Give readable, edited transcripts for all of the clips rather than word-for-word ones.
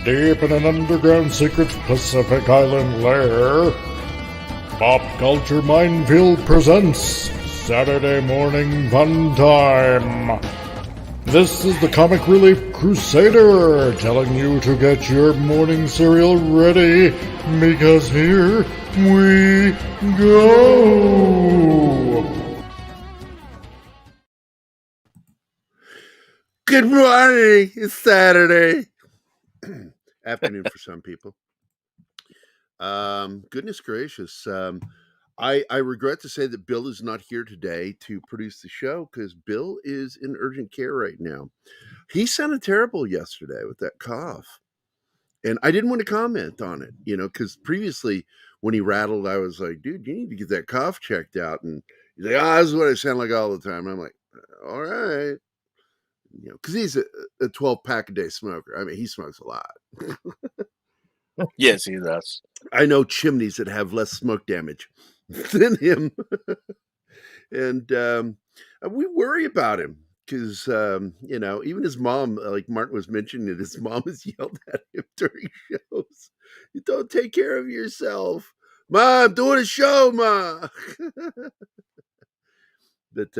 deep in an underground secret Pacific Island lair, Pop Culture Minefield presents Saturday Morning Funtime. This is the Comic Relief Crusader telling you to get your morning cereal ready, because here we go. Good morning. It's Saturday. Afternoon for some people. Goodness gracious. I regret to say that Bill is not here today to produce the show because Bill is in urgent care right now. He sounded terrible yesterday with that cough. And I didn't want to comment on it, because previously when he rattled, I was like, dude, you need to get that cough checked out. And he's like, this is what I sound like all the time. I'm like, all right. Because he's a 12-pack a day smoker. I mean, he smokes a lot. Yes, he does. I know chimneys that have less smoke damage than him. And we worry about him because, even his mom, like Martin was mentioning it, his mom has yelled at him during shows. You don't take care of yourself. Ma, I'm doing a show, Ma. But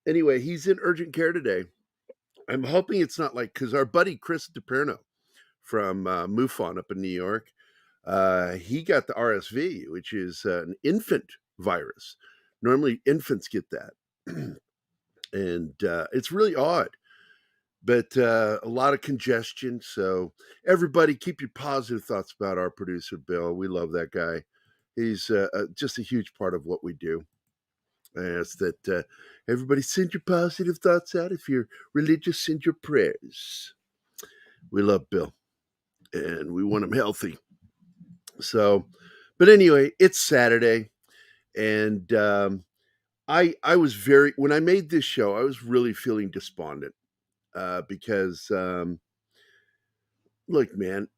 anyway, he's in urgent care today. I'm hoping it's not because our buddy Chris DiPerno from MUFON up in New York, he got the RSV, which is an infant virus. Normally infants get that. And it's really odd. But a lot of congestion. So everybody keep your positive thoughts about our producer, Bill. We love that guy. He's just a huge part of what we do. I ask that everybody send your positive thoughts out. If you're religious, send your prayers. We love Bill, and we want him healthy. So, but anyway, it's Saturday, and I was when I made this show, I was really feeling despondent because, look, man,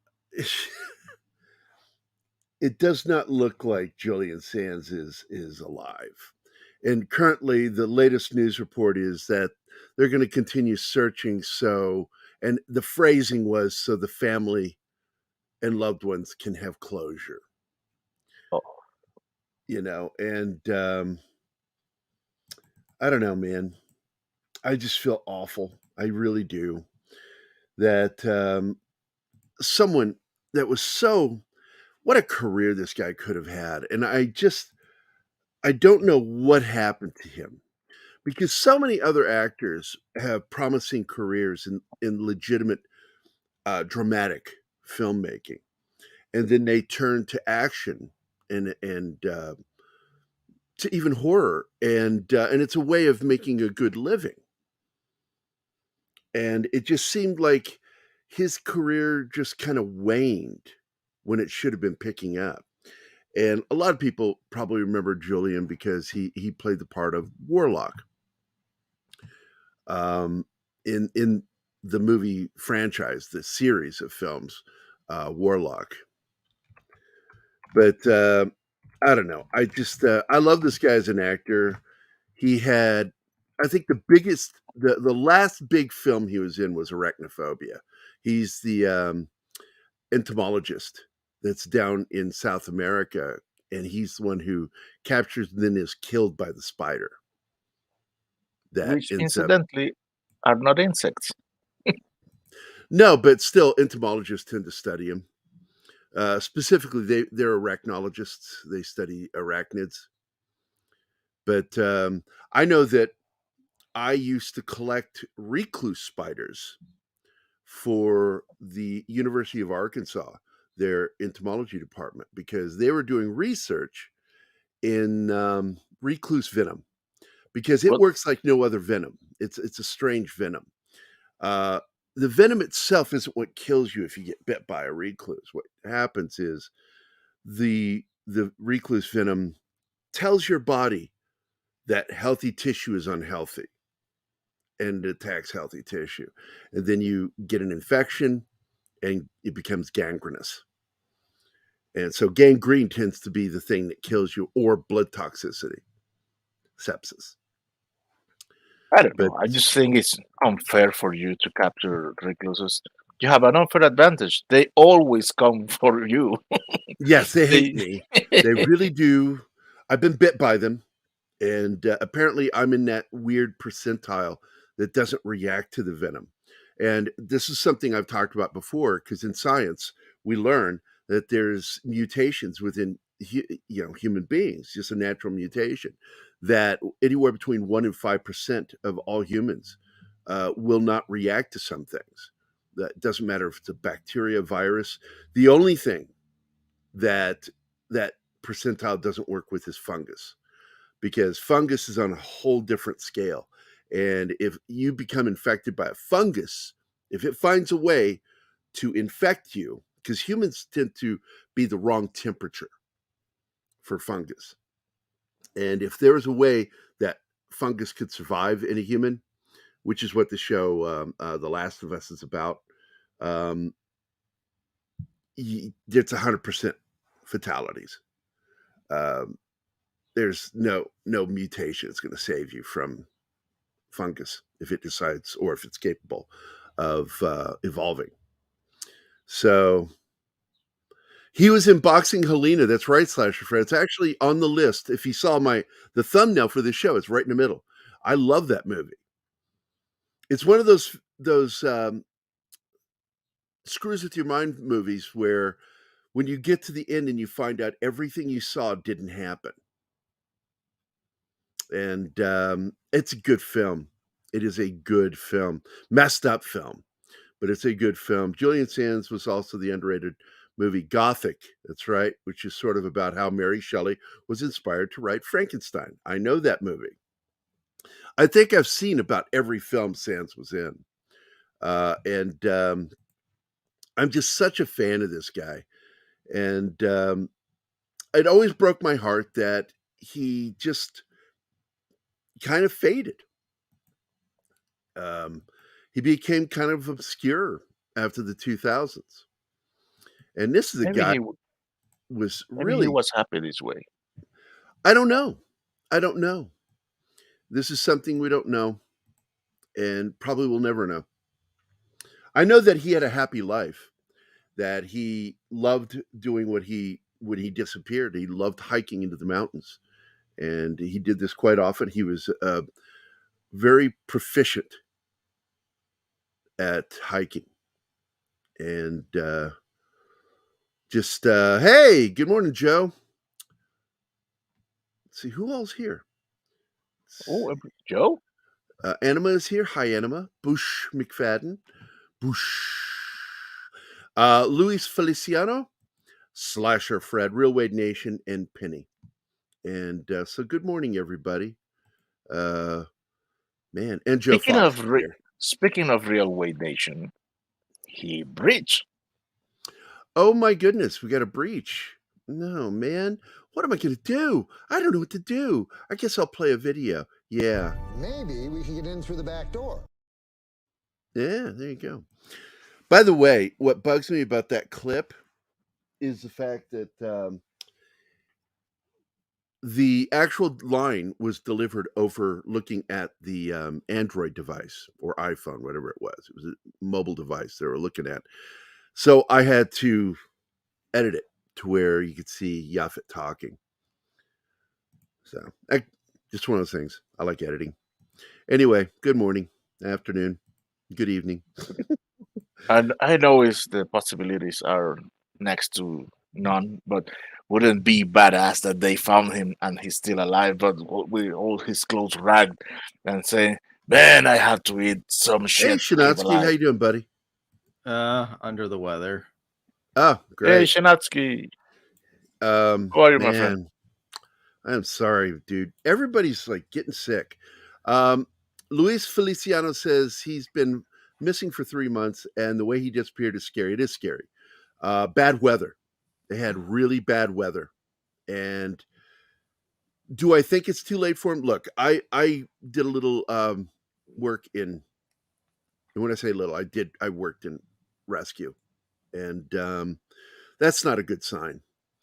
it does not look like Julian Sands is alive. And currently, the latest news report is that they're going to continue searching. And the phrasing was so the family and loved ones can have closure. Oh. And I don't know, man. I just feel awful. I really do. That someone that was what a career this guy could have had. And I don't know what happened to him, because so many other actors have promising careers in legitimate dramatic filmmaking, and then they turn to action and to even horror, and it's a way of making a good living. And it just seemed like his career just kind of waned when it should have been picking up. And a lot of people probably remember Julian because he played the part of Warlock in the movie franchise, the series of films, Warlock. But I don't know. I just I love this guy as an actor. He had, I think, the last big film he was in was Arachnophobia. He's the entomologist that's down in South America, and he's the one who captures and then is killed by the spider. Which, incidentally, are not insects. No, but still, entomologists tend to study them. Specifically, they're arachnologists. They study arachnids. But I know that I used to collect recluse spiders for the University of Arkansas, their entomology department, because they were doing research in recluse venom, because it works like no other venom. It's a strange venom. The venom itself isn't what kills you if you get bit by a recluse. What happens is the recluse venom tells your body that healthy tissue is unhealthy and attacks healthy tissue. And then you get an infection and it becomes gangrenous. And so gangrene tends to be the thing that kills you, or blood toxicity, sepsis. I don't know. I just think it's unfair for you to capture recluses You have an unfair advantage. They always come for you. Yes, they hate They me. They really do. I've been bit by them, and apparently I'm in that weird percentile that doesn't react to the venom. And this is something I've talked about before, because in science we learn that there's mutations within human beings, just a natural mutation, that anywhere between 1 and 5% of all humans will not react to some things. That doesn't matter if it's a bacteria, virus. The only thing that that percentile doesn't work with is fungus, because fungus is on a whole different scale. And if you become infected by a fungus, if it finds a way to infect you, because humans tend to be the wrong temperature for fungus. And if there was a way that fungus could survive in a human, which is what the show The Last of Us is about, it's 100% fatalities. There's no mutation that's going to save you from fungus if it decides, or if it's capable of evolving. So he was in Boxing Helena. That's right, Slasher Fred. It's actually on the list. If you saw the thumbnail for this show, it's right in the middle. I love that movie. It's one of those screws with your mind movies where when you get to the end and you find out everything you saw didn't happen. And it's a good film. It is a good film. Messed up film, but it's a good film. Julian Sands was also the underrated movie Gothic. That's right, which is sort of about how Mary Shelley was inspired to write Frankenstein. I know that movie. I think I've seen about every film Sands was in. And I'm just such a fan of this guy. And it always broke my heart that he just kind of faded. He became kind of obscure after the 2000s. And this is a maybe guy he was maybe he really, was happy this way. I don't know. I don't know. This is something we don't know, and probably will never know. I know that he had a happy life, that he loved doing what when he disappeared, he loved hiking into the mountains. And he did this quite often. He was very proficient at hiking. And hey, good morning, Joe. Let's see, who else here? Oh, Joe? Anima is here. Hi, Anima. Bush McFadden. Bush. Luis Feliciano, Slasher Fred, Real Wade Nation, and Penny. And so good morning, everybody. Man, and Joe Fox here. Speaking of Real Wade Nation, he breached. Oh my goodness, we got a breach. No, man. What am I going to do? I don't know what to do. I guess I'll play a video. Yeah. Maybe we can get in through the back door. Yeah, there you go. By the way, what bugs me about that clip is the fact that the actual line was delivered over looking at the Android device or iPhone, whatever it was. It was a mobile device they were looking at. So I had to edit it to where you could see Yaphet talking. So just one of those things. I like editing. Anyway, good morning, afternoon, good evening. And I know the possibilities are next to none, but wouldn't be badass that they found him and he's still alive, but with all his clothes ragged and saying, "Man, I have to eat some shit." Hey, Shanatsky, how you doing, buddy? Under the weather. Oh, great. Hey, Shanatsky. How are you, my friend? I'm sorry, dude. Everybody's like getting sick. Luis Feliciano says he's been missing for 3 months, and the way he disappeared is scary. It is scary. Bad weather. They had really bad weather. And do I think it's too late for him? Look, I did a little work in, and when I say little, I worked in rescue. And that's not a good sign.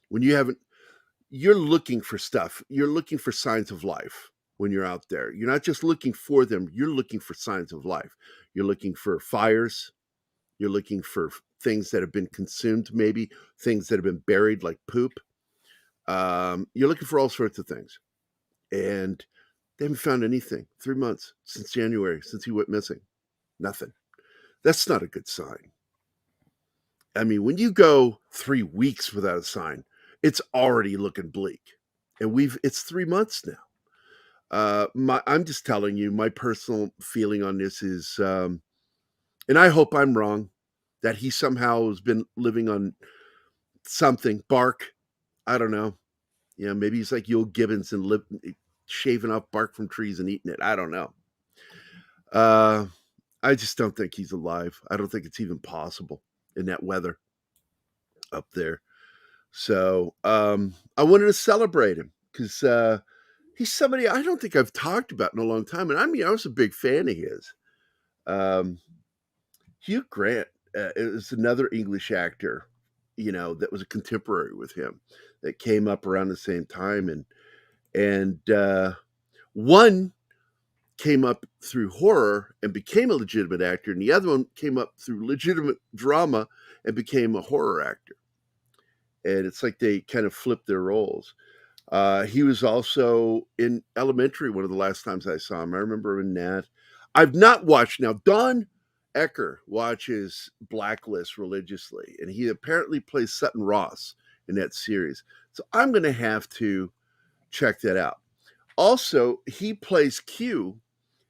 When you're looking for stuff. You're looking for signs of life when you're out there. You're not just looking for them. You're looking for signs of life. You're looking for fires. You're looking for things that have been consumed, maybe things that have been buried, like poop. You're looking for all sorts of things, and they haven't found anything. 3 months since January, since he went missing, nothing. That's not a good sign. I mean, when you go 3 weeks without a sign, it's already looking bleak, and it's 3 months now. I'm just telling you, my personal feeling on this is, and I hope I'm wrong, that he somehow has been living on something, bark. I don't know. Maybe he's like Yul Gibbons and shaving off bark from trees and eating it. I don't know. I just don't think he's alive. I don't think it's even possible in that weather up there. So I wanted to celebrate him because he's somebody I don't think I've talked about in a long time. And I mean, I was a big fan of his. Hugh Grant is another English actor, that was a contemporary with him that came up around the same time. And one came up through horror and became a legitimate actor, and the other one came up through legitimate drama and became a horror actor. And it's like they kind of flipped their roles. He was also in Elementary one of the last times I saw him. I remember in that. I've not watched now. Don Ecker watches Blacklist religiously, and he apparently plays Sutton Ross in that series. So I'm going to have to check that out. Also, he plays Q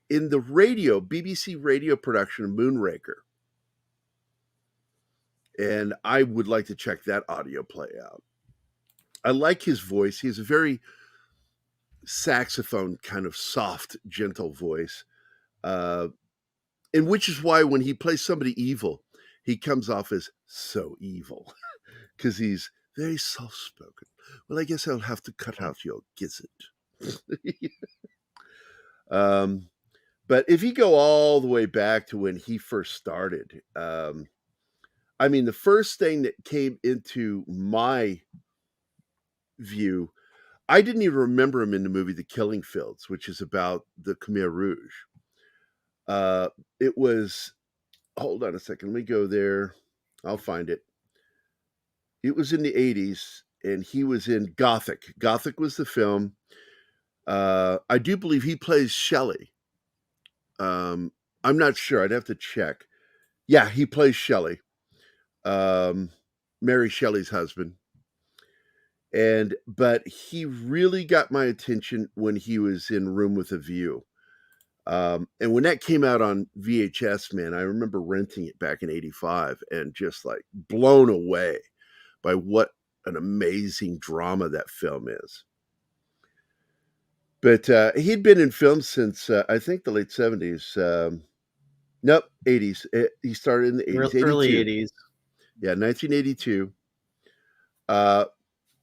in the BBC radio production of Moonraker. And I would like to check that audio play out. I like his voice. He has a very saxophone kind of soft, gentle voice. And which is why when he plays somebody evil, he comes off as so evil because he's very soft-spoken. Well, I guess I'll have to cut out your gizzard. But if you go all the way back to when he first started, I mean, the first thing that came into my view, I didn't even remember him in the movie The Killing Fields, which is about the Khmer Rouge. It was, hold on a second, let me go there. I'll find it. It was in the 80s, and he was in Gothic. Gothic was the film. I do believe he plays Shelley. I'm not sure. I'd have to check. Yeah, he plays Shelley. Mary Shelley's husband. But he really got my attention when he was in Room with a View. And when that came out on VHS, man, I remember renting it back in 85 and just like blown away by what an amazing drama that film is. But he'd been in films since, I think, the late 70s. Nope, 80s. He started in the 80s. Early 80s. Yeah, 1982.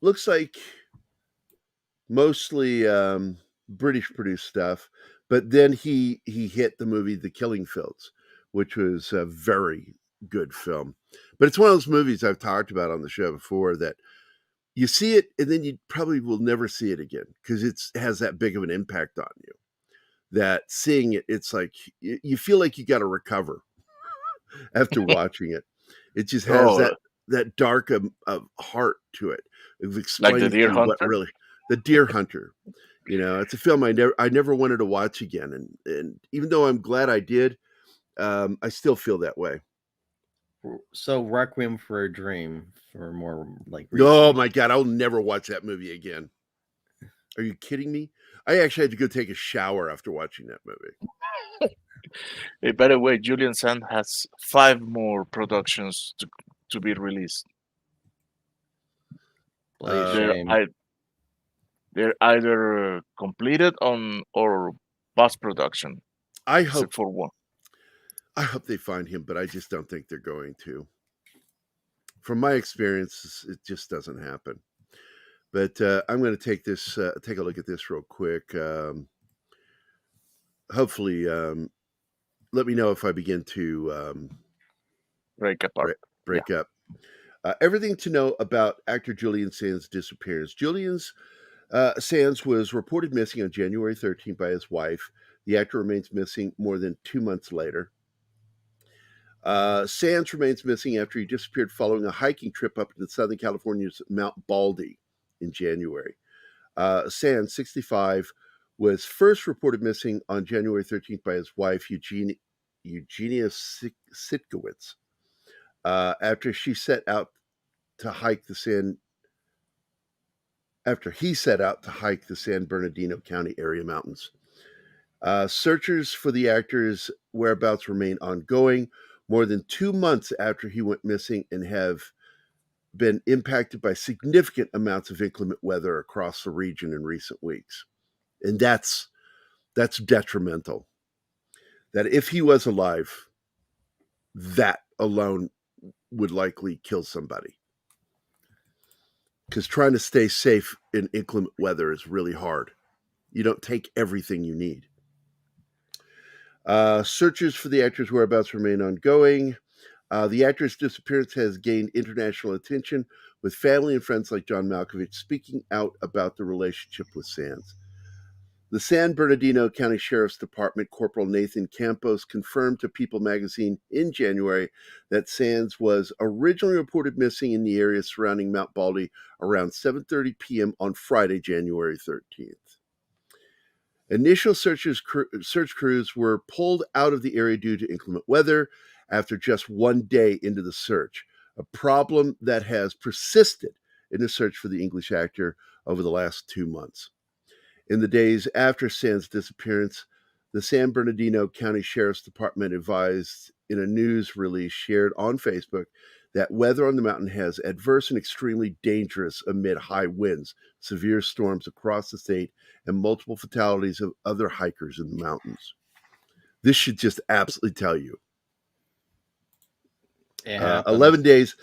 Looks like mostly British-produced stuff. But then he hit the movie The Killing Fields, which was a very good film. But it's one of those movies I've talked about on the show before that you see it and then you probably will never see it again because it has that big of an impact on you. That seeing it, it's like you feel like you got to recover after watching it. It just has that dark of heart to it. Of explaining like the Deer Hunter? what really the Deer Hunter. It's a film I never wanted to watch again, and even though I'm glad I did, I still feel that way. So Requiem for a Dream for more like. Oh my God, I'll never watch that movie again. Are you kidding me? I actually had to go take a shower after watching that movie. Hey, by the way, Julian Sand has 5 more productions to be released. They're either completed or post production. I hope for one. I hope they find him, but I just don't think they're going to. From my experience, it just doesn't happen. But I'm going to take a look at this real quick. Hopefully, let me know if I begin to break apart. Break up. Everything to know about actor Julian Sands' disappearance. Julian's Sands was reported missing on January 13th by his wife. The actor remains missing more than 2 months later. Sands remains missing after he disappeared following a hiking trip up into Southern California's Mount Baldy in January. Sands, 65, was first reported missing on January 13th by his wife, Eugenia Sitkowitz, after he set out to hike the San Bernardino County area mountains. Searchers for the actor's whereabouts remain ongoing more than 2 months after he went missing and have been impacted by significant amounts of inclement weather across the region in recent weeks. And that's detrimental. That if he was alive, that alone would likely kill somebody. Because trying to stay safe in inclement weather is really hard. You don't take everything you need. Searches for the actor's whereabouts remain ongoing. The actor's disappearance has gained international attention, with family and friends like John Malkovich speaking out about the relationship with Sands. The San Bernardino County Sheriff's Department Corporal Nathan Campos confirmed to People magazine in January that Sands was originally reported missing in the area surrounding Mount Baldy around 7:30 p.m. on Friday, January 13th. Initial search crews were pulled out of the area due to inclement weather after just 1 day into the search, a problem that has persisted in the search for the English actor over the last 2 months. In the days after Sands' disappearance, the San Bernardino County Sheriff's Department advised in a news release shared on Facebook that weather on the mountain has adverse and extremely dangerous amid high winds, severe storms across the state, and multiple fatalities of other hikers in the mountains. This should just absolutely tell you. 11 days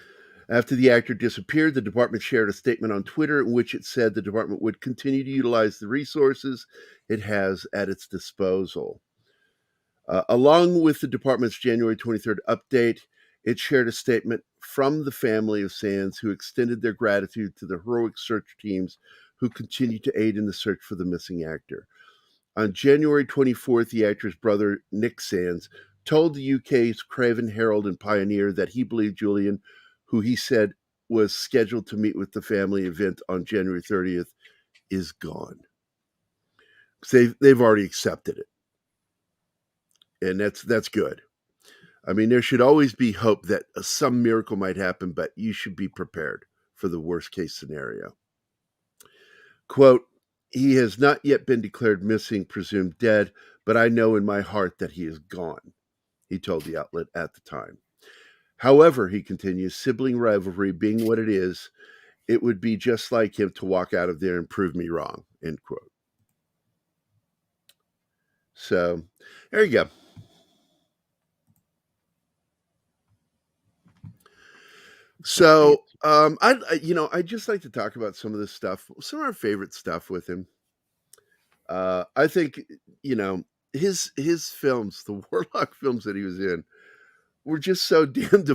after the actor disappeared, the department shared a statement on Twitter in which it said the department would continue to utilize the resources it has at its disposal. Along with the department's January 23rd update, it shared a statement from the family of Sands, who extended their gratitude to the heroic search teams who continue to aid in the search for the missing actor. On January 24th, the actor's brother, Nick Sands, told the UK's Craven Herald and Pioneer that he believed Julian, who he said was scheduled to meet with the family event on January 30th, is gone. They've already accepted it. And that's good. I mean, there should always be hope that some miracle might happen, but you should be prepared for the worst case scenario. Quote, "He has not yet been declared missing, presumed dead, but I know in my heart that he is gone," he told the outlet at the time. However, he continues, sibling rivalry being what it is, it would be just like him to walk out of there and prove me wrong, end quote. So, there you go. So, I'd just like to talk about some of this stuff, some of our favorite stuff with him. I think, his films, the Warlock films that he was in, were just so damned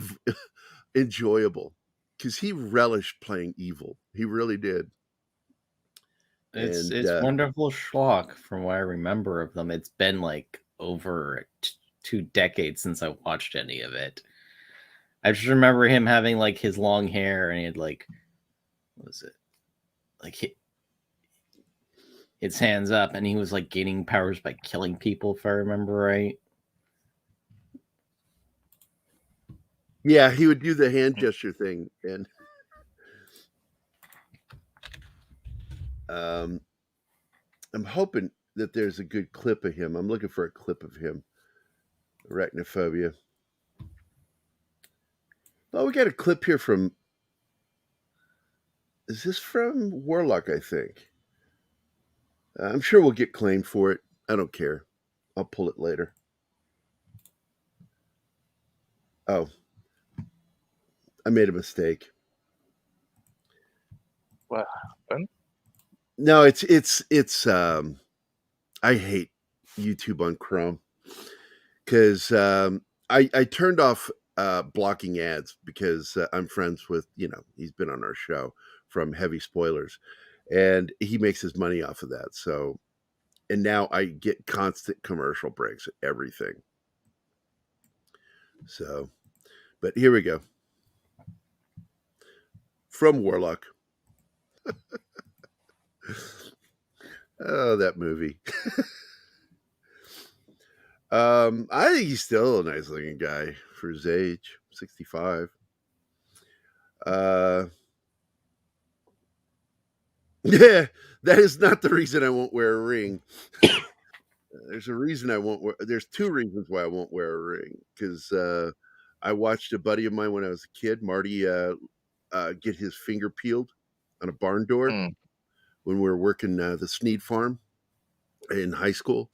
enjoyable because he relished playing evil. He really did. It's wonderful schlock from what I remember of them. It's been like over 2 decades since I watched any of it. I just remember him having like his long hair and he had like, what was it? Like his hands up and he was like gaining powers by killing people, if I remember right. Yeah, he would do the hand gesture thing. And I'm hoping that there's a good clip of him. I'm looking for a clip of him. Arachnophobia. Oh, we got a clip here from... Is this from Warlock, I think? I'm sure we'll get claimed for it. I don't care. I'll pull it later. Oh. I made a mistake. What happened? No, it's I hate YouTube on Chrome because I turned off blocking ads because I'm friends with, he's been on our show from Heavy Spoilers and he makes his money off of that. So, and now I get constant commercial breaks at everything. So, but here we go. From Warlock. Oh, that movie. I think he's still a nice looking guy for his age, 65. Yeah, that is not the reason I won't wear a ring. There's a reason I won't wear. There's two reasons why I won't wear a ring. Because I watched a buddy of mine when I was a kid, Marty, get his finger peeled on a barn door when we were working the Sneed farm in high school.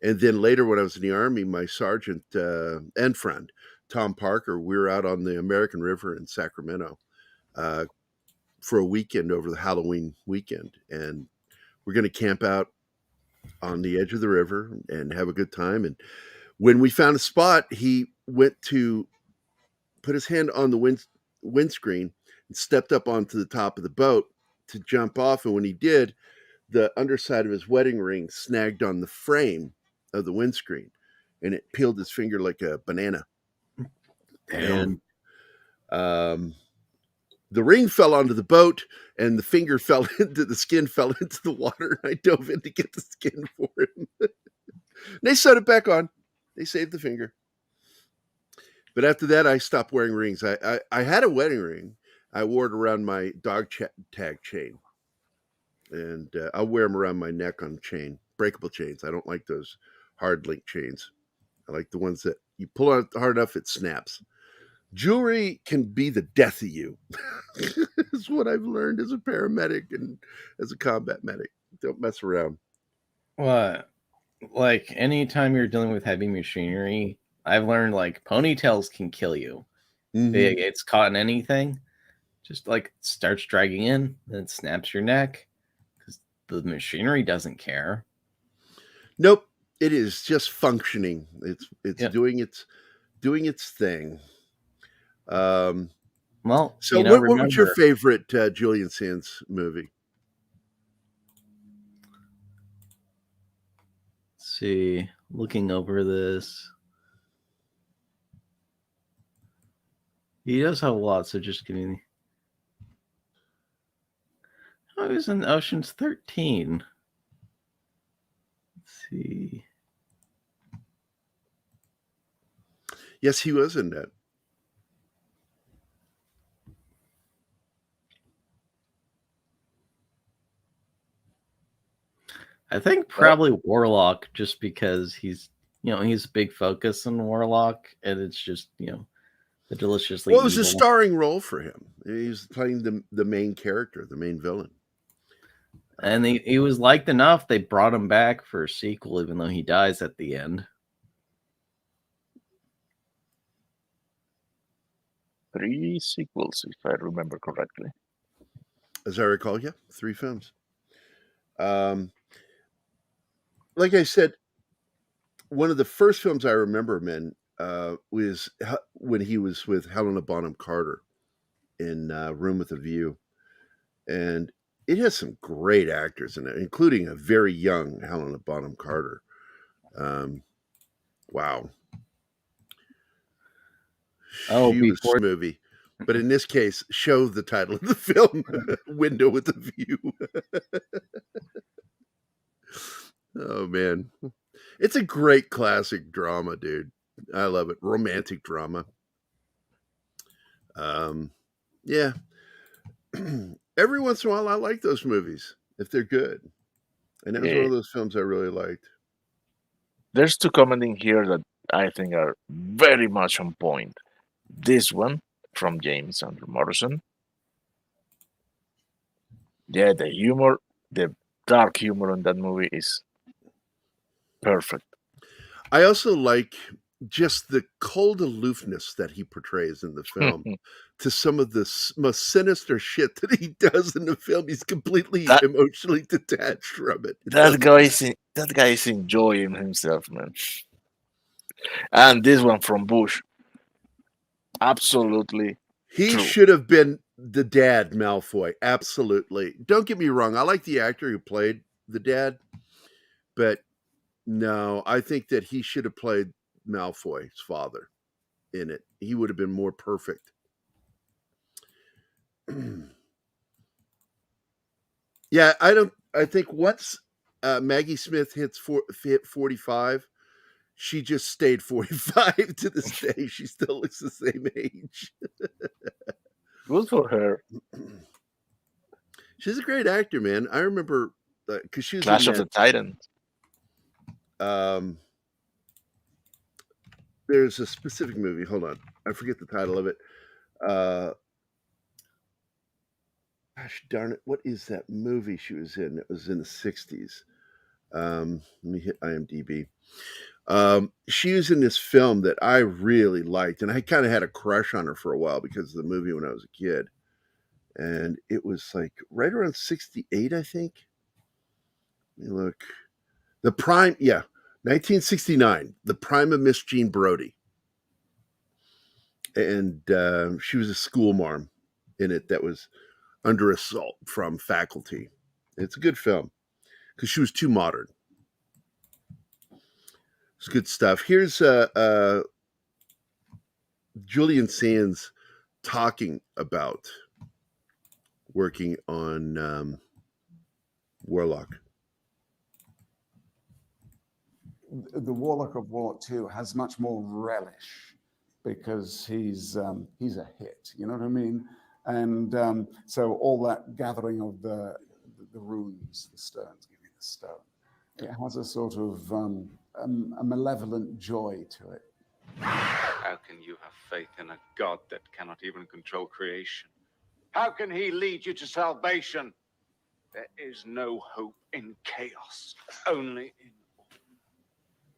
And then later, when I was in the Army, my sergeant and friend, Tom Parker, we were out on the American River in Sacramento for a weekend over the Halloween weekend. And we're going to camp out on the edge of the river and have a good time. And when we found a spot, he went to put his hand on the windscreen and stepped up onto the top of the boat to jump off. And when he did, the underside of his wedding ring snagged on the frame of the windscreen and it peeled his finger like a banana. Damn. And the ring fell onto the boat and the finger fell into the skin, fell into the water. And I dove in to get the skin for him. And they sewed it back on. They saved the finger. But after that, I stopped wearing rings. I had a wedding ring. I wore it around my dog tag chain. And I'll wear them around my neck on chain, breakable chains. I don't like those hard link chains. I like the ones that you pull out hard enough, it snaps. Jewelry can be the death of you. Is what I've learned as a paramedic and as a combat medic. Don't mess around. What? Like, anytime you're dealing with heavy machinery, I've learned, like, ponytails can kill you. Mm-hmm. It's caught in anything. Just, like, starts dragging in, then it snaps your neck. Because the machinery doesn't care. Nope. It is just functioning. It's doing its thing. Well, so what was your favorite Julian Sands movie? Let's see, looking over this, he does have a lot. So just give me. Oh, he was in Ocean's 13. Let's see. Yes, he was in that. I think probably Warlock, just because he's a big focus on Warlock, and it's just, the deliciously. Well, it was a starring role for him. He was playing the main character, the main villain. And he was liked enough, they brought him back for a sequel, even though he dies at the end. 3 sequels, if I remember correctly. As I recall, yeah, 3 films. Like I said, one of the first films I remember him in was when he was with Helena Bonham Carter in Room with a View. And it has some great actors in it, including a very young Helena Bonham Carter. Wow. Oh, she was a movie. But in this case, show the title of the film, Window with a View. Oh, man. It's a great classic drama, dude. I love it. Romantic drama. Yeah. Every once in a while, I like those movies if they're good. And that was one of those films I really liked. There's 2 commenting here that I think are very much on point. This one from James Andrew Morrison. Yeah, the humor, the dark humor in that movie is perfect. I also like just the cold aloofness that he portrays in the film to some of the most sinister shit that he does in the film. He's completely emotionally detached from it. That guy is enjoying himself, man. And this one from Bush, absolutely. He true. Should have been the dad, Malfoy. Absolutely. Don't get me wrong. I like the actor who played the dad, but no, I think that he should have played Malfoy's father in it. He would have been more perfect. Yeah, I think once Maggie Smith hit 45, she just stayed 45 to this day. She still looks the same age. Good for her. She's a great actor, man. I remember because she was Clash in of the Titans. There's a specific movie. Hold on, I forget the title of it. Gosh darn it, what is that movie she was in? It was in the 60s. Let me hit IMDb. She was in this film that I really liked, and I kind of had a crush on her for a while because of the movie when I was a kid. And it was like right around 68, I think. Let me look. The prime, 1969, the prime of Miss Jean Brodie. And she was a school marm in it that was under assault from faculty. It's a good film because she was too modern. It's good stuff. Here's Julian Sands talking about working on Warlock. The Warlock of Warlock 2 has much more relish because he's a hit, you know what I mean? And so all that gathering of the runes, the stones, giving the stone, it has a sort of a malevolent joy to it. How can you have faith in a God that cannot even control creation? How can he lead you to salvation? There is no hope in chaos, only in order.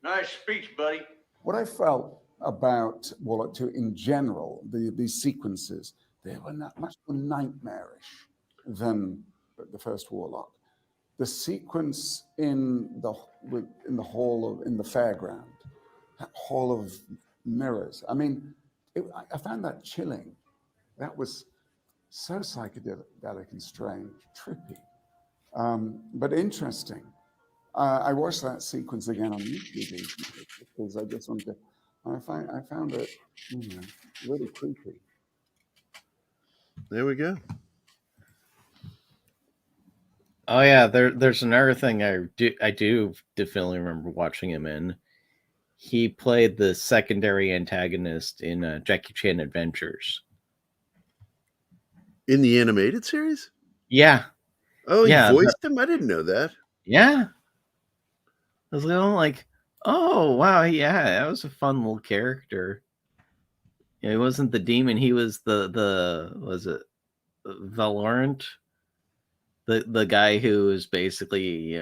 Nice speech, buddy. What I felt about Warlock 2 in general, these sequences, they were much more nightmarish than the first Warlock. The sequence in the fairground, that hall of mirrors. I mean, I found that chilling. That was so psychedelic and strange, trippy, but interesting. I watched that sequence again on YouTube because I just wanted to. I found it, really creepy. There we go. Oh yeah, there's another thing I do definitely remember watching him in. He played the secondary antagonist in Jackie Chan Adventures. In the animated series? Yeah. Oh, he voiced him? I didn't know that. Yeah. I was like, oh wow, yeah, that was a fun little character. Yeah, he wasn't the demon, he was the was it Valorant? The guy who is basically,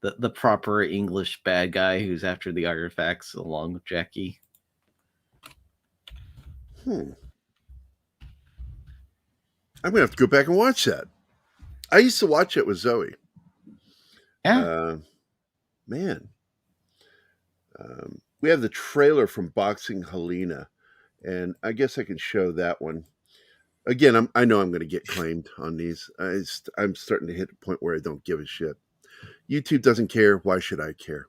the proper English bad guy who's after the artifacts along with Jackie. I'm gonna have to go back and watch that. I used to watch it with Zoe. Yeah. Man. We have the trailer from Boxing Helena, and I guess I can show that one. Again, I know I'm going to get claimed on these. I'm starting to hit a point where I don't give a shit. YouTube doesn't care. Why should I care?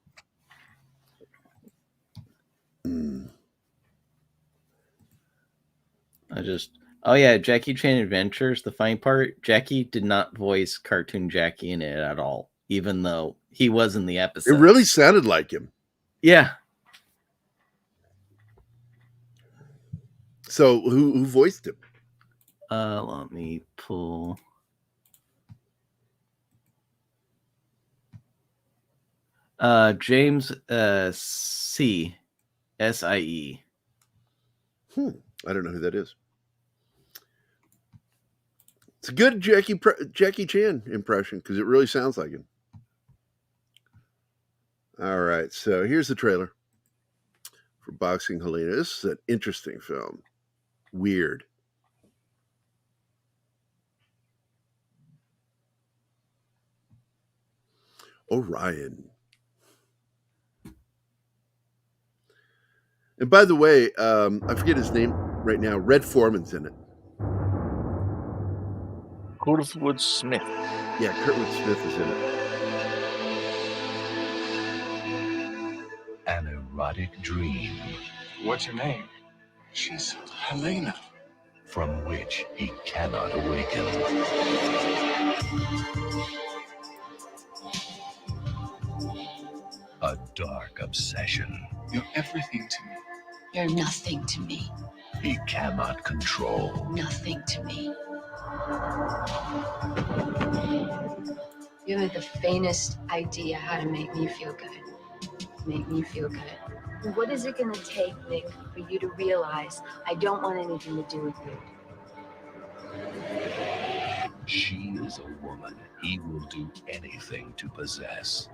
Jackie Chan Adventures. The funny part, Jackie did not voice cartoon Jackie in it at all, even though he was in the episode. It really sounded like him. Yeah. So who voiced him? Let me pull. James C. S-I-E. I don't know who that is. It's a good Jackie Chan impression because it really sounds like him. All right, so here's the trailer for Boxing Helena. This is an interesting film. Weird. Orion. And by the way, I forget his name right now. Red Foreman's in it. Kurtwood Smith. Yeah, Kurtwood Smith is in it. An erotic dream. What's your name? She's Helena. From which he cannot awaken. A dark obsession. You're everything to me. You're nothing to me. He cannot control. Nothing to me. You have the faintest idea how to make me feel good. Make me feel good. What is it going to take, Nick, for you to realize I don't want anything to do with you? She is a woman he will do anything to possess.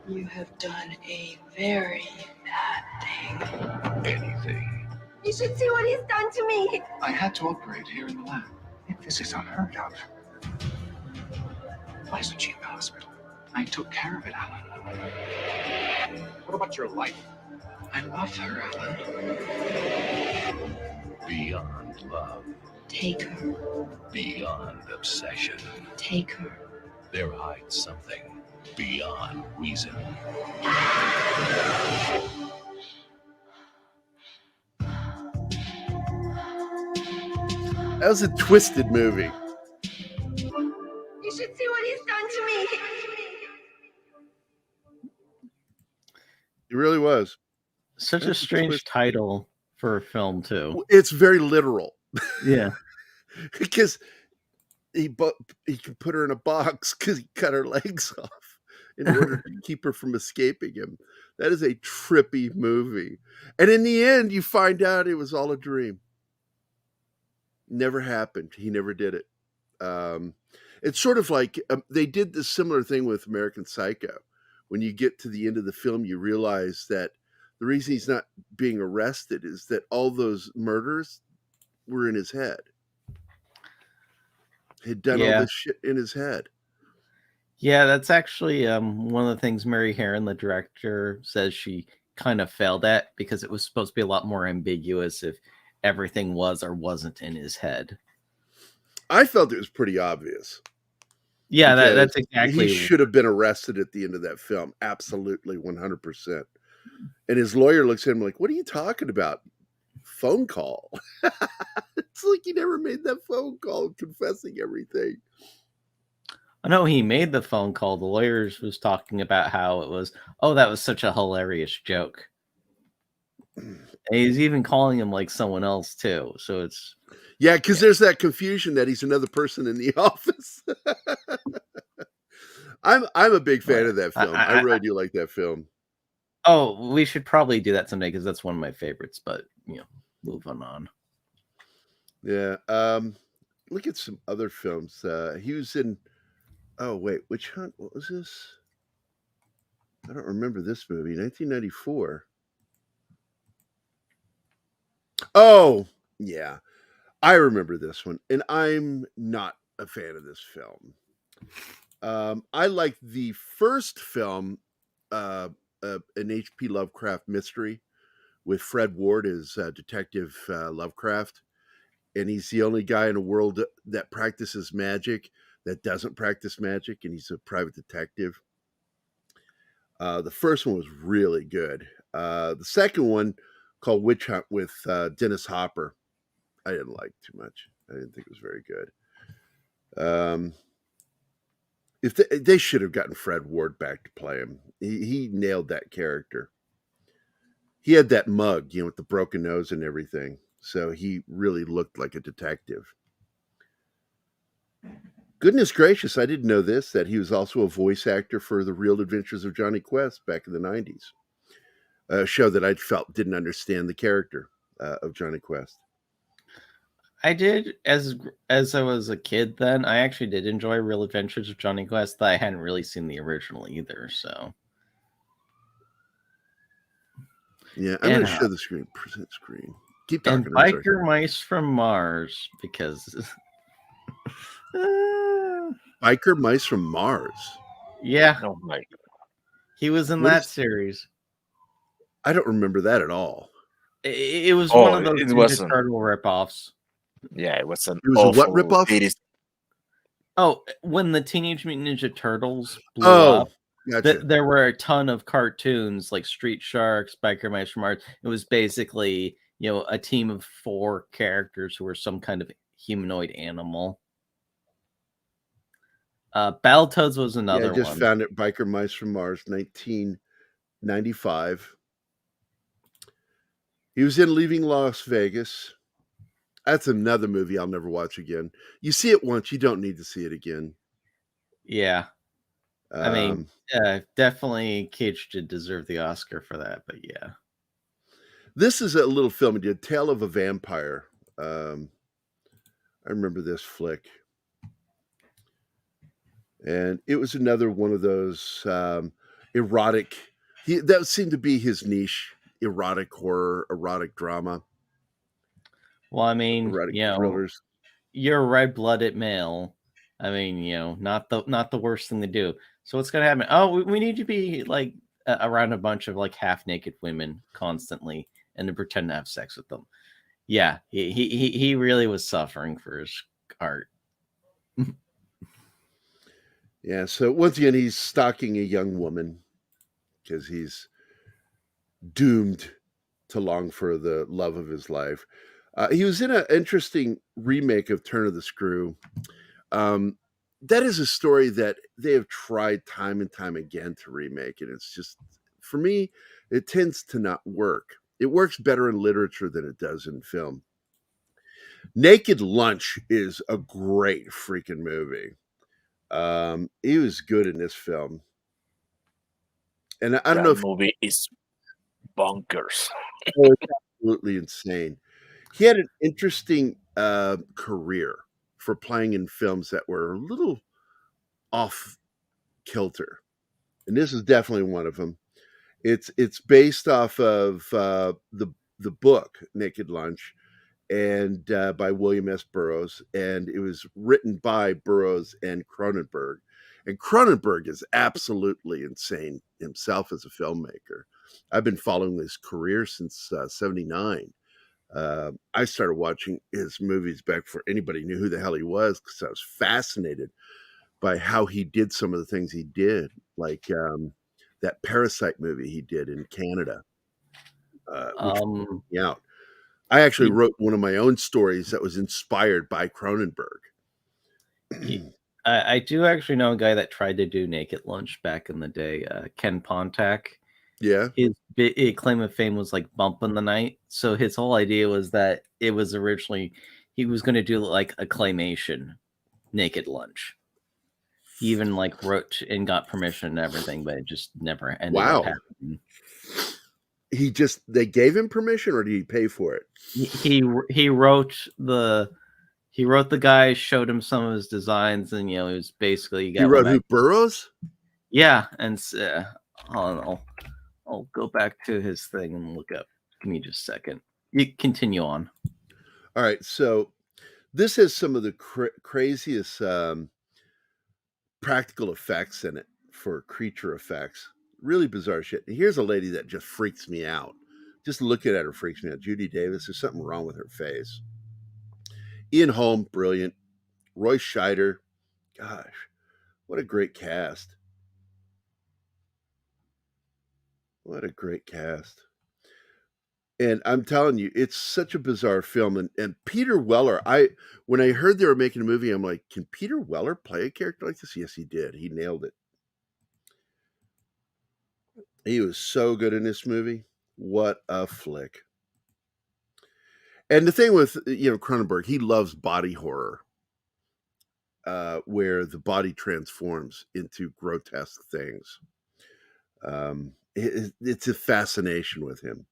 You have done a very bad thing. Anything. You should see what he's done to me. I had to operate here in the lab. This is unheard of. Why isn't she in the hospital? I took care of it, Alan. What about your life? I love her, Alan. Beyond love. Take her. Beyond obsession. Take her. There hides something beyond reason. That was a twisted movie. You should see what he's done to me. It really was. Such a strange title for a film, too. It's very literal. Yeah. Because he can put her in a box because he cut her legs off in order to keep her from escaping him. That is a trippy movie. And in the end, you find out it was all a dream. Never happened. He never did it. It's sort of like they did this similar thing with American Psycho. When you get to the end of the film, you realize that the reason he's not being arrested is that all those murders were in his head. He'd done all this shit in his head. Yeah, that's actually one of the things Mary Herron, the director, says she kind of failed at, because it was supposed to be a lot more ambiguous if everything was or wasn't in his head. I felt it was pretty obvious. Yeah, that's exactly. He should have been arrested at the end of that film. Absolutely, 100%. And his lawyer looks at him like, "What are you talking about? Phone call?" It's like he never made that phone call confessing everything. I know he made the phone call. The lawyers was talking about how it was, that was such a hilarious joke. And he's even calling him like someone else too. So it's because there's that confusion that he's another person in the office. I'm a big fan of that film. I really do like that film. Oh, we should probably do that someday because that's one of my favorites. But moving on. Yeah. Look at some other films. He was in. Oh wait, which hunt? What was this? I don't remember this movie. 1994. Oh yeah, I remember this one, and I'm not a fan of this film. I like the first film, an H.P. Lovecraft mystery with Fred Ward as Detective Lovecraft. And he's the only guy in the world that practices magic that doesn't practice magic, and he's a private detective. The first one was really good. The second one, called Witch Hunt with Dennis Hopper, I didn't like too much. I didn't think it was very good. If they should have gotten Fred Ward back to play him. He nailed that character. He had that mug, with the broken nose and everything. So he really looked like a detective. Goodness gracious, I didn't know this, that he was also a voice actor for The Real Adventures of Johnny Quest back in the 90s. A show that I felt didn't understand the character of Johnny Quest. I did, as I was a kid then, I actually did enjoy Real Adventures of Johnny Quest. I hadn't really seen the original either, so. Yeah, I'm going to show the screen. Present screen. Keep talking. And Biker Mice from Mars, because... Biker Mice from Mars? Yeah. Oh my God. He was in that series. I don't remember that at all. It was one of those Ninja Turtle ripoffs. Yeah, it was an a what ripoff? Oh, when the Teenage Mutant Ninja Turtles blew up, gotcha. There were a ton of cartoons like Street Sharks, Biker Mice from Mars. It was basically a team of 4 characters who are some kind of humanoid animal. Battletoads was another I just one. found it. Biker Mice from Mars, 1995. He was in Leaving Las Vegas. That's another movie I'll never watch again. You see it once, you don't need to see it again. Yeah. I mean, definitely Cage did deserve the Oscar for that, but yeah. This is a little film he did, Tale of a Vampire. I remember this flick. And it was another one of those erotic. That seemed to be his niche: erotic horror, erotic drama. Well, I mean, erotic thrillers. You're a red-blooded male. I mean, not the worst thing to do. So what's gonna happen? Oh, we need to be like around a bunch of like half-naked women constantly, and to pretend to have sex with them. Yeah, he really was suffering for his art. Yeah, so once again, he's stalking a young woman because he's doomed to long for the love of his life. He was in an interesting remake of Turn of the Screw. That is a story that they have tried time and time again to remake, and it's just, for me, it tends to not work. It works better in literature than it does in film. Naked Lunch is a great freaking movie. He was good in this film. And I don't know if movie is bonkers. Oh, it's absolutely insane. He had an interesting career for playing in films that were a little off kilter, and this is definitely one of them. It's based off of the book Naked Lunch, and by William S. Burroughs, and it was written by Burroughs and Cronenberg. And Cronenberg is absolutely insane himself as a filmmaker. I've been following his career since '79. I started watching his movies back before anybody knew who the hell he was, because I was fascinated by how he did some of the things he did, like that Parasite movie he did in Canada. Which out. I actually wrote one of my own stories that was inspired by Cronenberg. I do actually know a guy that tried to do Naked Lunch back in the day, Ken Pontac. Yeah. His claim of fame was like Bump in the Night. So his whole idea was that it was originally, he was going to do like a claymation Naked Lunch. He even like wrote and got permission and everything, but it just never ended up happening. They gave him permission, or did he pay for it? He wrote the guy, showed him some of his designs, and it was basically he wrote who, Burroughs? Yeah, and I'll go back to his thing and look up. Give me just a second. You continue on. All right, so this has some of the craziest practical effects in it for creature effects. Really bizarre shit. And here's a lady that just freaks me out. Just looking at her freaks me out. Judy Davis, there's something wrong with her face. Ian Holm, brilliant. Roy Scheider, gosh, what a great cast. What a great cast. And I'm telling you, it's such a bizarre film. And Peter Weller, when I heard they were making a movie, I'm like, can Peter Weller play a character like this? Yes, he did. He nailed it. He was so good in this movie. What a flick. And the thing with, Cronenberg, he loves body horror, where the body transforms into grotesque things. It's a fascination with him.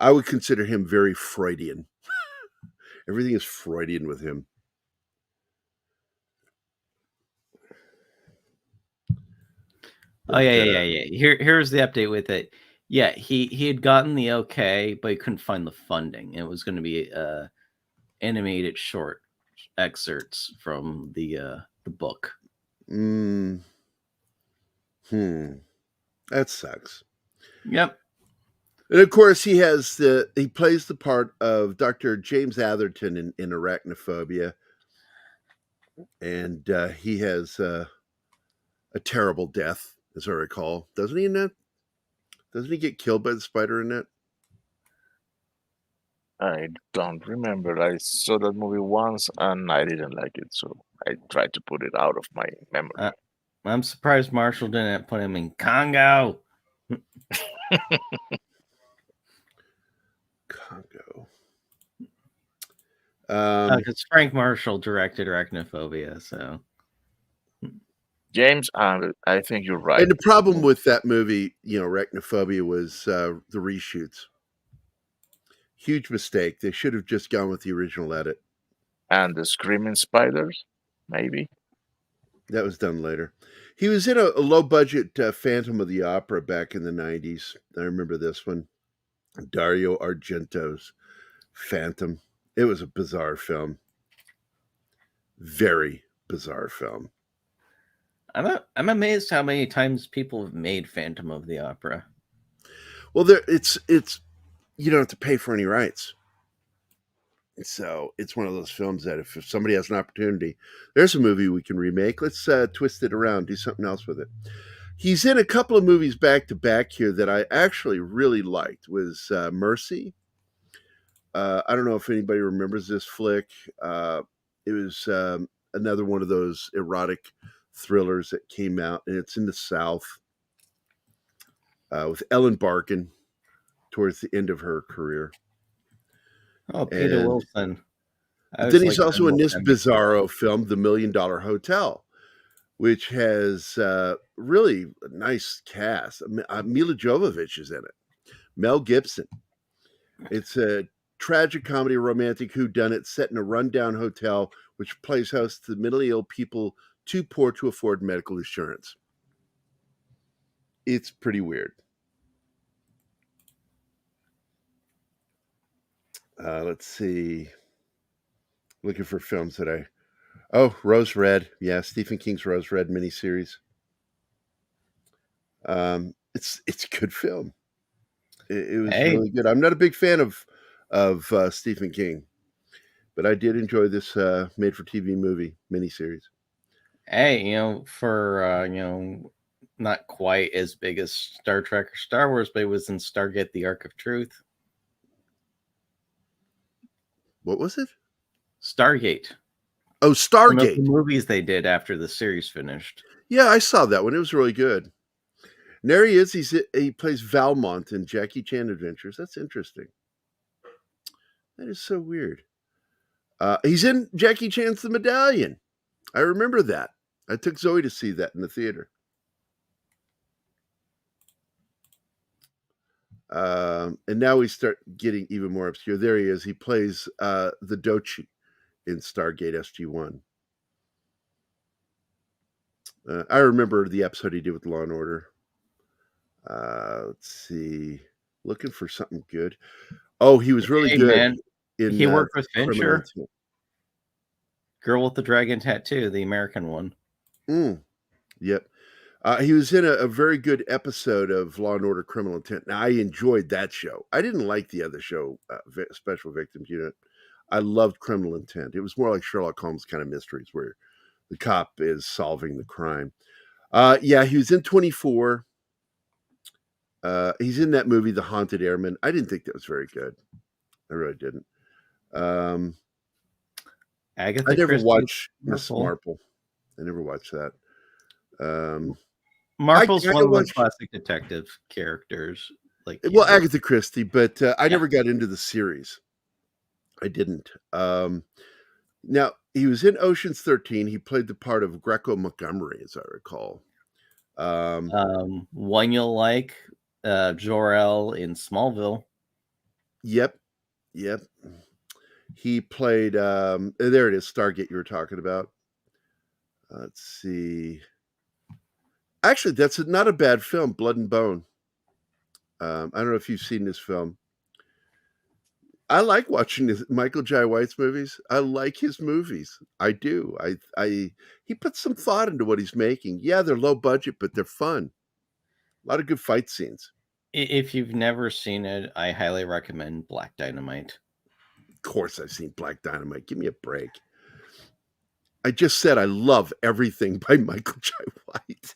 I would consider him very Freudian. Everything is Freudian with him. Oh yeah. Here's the update with it. Yeah, he had gotten the okay, but he couldn't find the funding. It was going to be animated short excerpts from the book. That sucks. Yep. And of course, he plays the part of Dr. James Atherton in Arachnophobia, and he has a terrible death, as I recall. Doesn't he in that? Doesn't he get killed by the spider in that? I don't remember. I saw that movie once and I didn't like it, so I tried to put it out of my memory. I'm surprised Marshall didn't put him in Congo. Congo. Because Frank Marshall directed Arachnophobia, so. James, I think you're right. And the problem with that movie, Arachnophobia, was the reshoots. Huge mistake. They should have just gone with the original edit. And the Screaming Spiders, maybe. That was done later. He was in a low-budget Phantom of the Opera back in the 90s. I remember this one. Dario Argento's Phantom. It was a bizarre film. Very bizarre film. I'm amazed how many times people have made Phantom of the Opera. Well, it's you don't have to pay for any rights. So it's one of those films that if somebody has an opportunity, there's a movie we can remake. Let's twist it around, do something else with it. He's in a couple of movies back to back here that I actually really liked. Was Mercy. I don't know if anybody remembers this flick. It was another one of those erotic thrillers that came out, and it's in the South with Ellen Barkin towards the end of her career. Oh, Peter Wilson. Then he's also in this bizarro film, The $1 Million Hotel, which has really a nice cast. Mila Jovovich is in it. Mel Gibson. It's a tragic comedy romantic whodunit set in a rundown hotel which plays host to mentally ill people too poor to afford medical insurance. It's pretty weird. Let's see. Looking for films that Rose Red. Yeah, Stephen King's Rose Red miniseries. It's a good film. It was really good. I'm not a big fan of Stephen King, but I did enjoy this made-for-TV movie miniseries. Hey, for not quite as big as Star Trek or Star Wars, but it was in Stargate: The Ark of Truth. What was it? Stargate. Oh, Stargate. One of the movies they did after the series finished. Yeah, I saw that one. It was really good. And there he is. He plays Valmont in Jackie Chan Adventures. That's interesting. That is so weird. He's in Jackie Chan's The Medallion. I remember that. I took Zoe to see that in the theater. And now we start getting even more obscure. There he is. He plays the Dochi in Stargate SG-1. I remember the episode he did with Law and Order. Let's see. Looking for something good. Oh, he was really good. Man. He worked with Fincher. Girl with the Dragon Tattoo, the American one. Yep. He was in a very good episode of Law and Order Criminal Intent. Now, I enjoyed that show. I didn't like the other show, Special Victims Unit. I loved Criminal Intent. It was more like Sherlock Holmes kind of mysteries where the cop is solving the crime. Yeah, he was in 24. He's in that movie, The Haunted Airman. I didn't think that was very good. I really didn't. I never watched Miss Marple. I never watched that. Marple's one of the classic detective characters. Agatha Christie, but I never got into the series. I didn't. Now, he was in Ocean's 13. He played the part of Greco Montgomery, as I recall. One you'll like, Jor-El in Smallville. Yep. He played, there it is, Stargate you were talking about. Let's see. Actually, that's not a bad film, Blood and Bone. I don't know if you've seen this film. I like watching Michael Jai White's movies. I like his movies. I do. He puts some thought into what he's making. Yeah, they're low budget, but they're fun. A lot of good fight scenes. If you've never seen it, I highly recommend Black Dynamite. Of course I've seen Black Dynamite. Give me a break. I just said I love everything by Michael Jai White.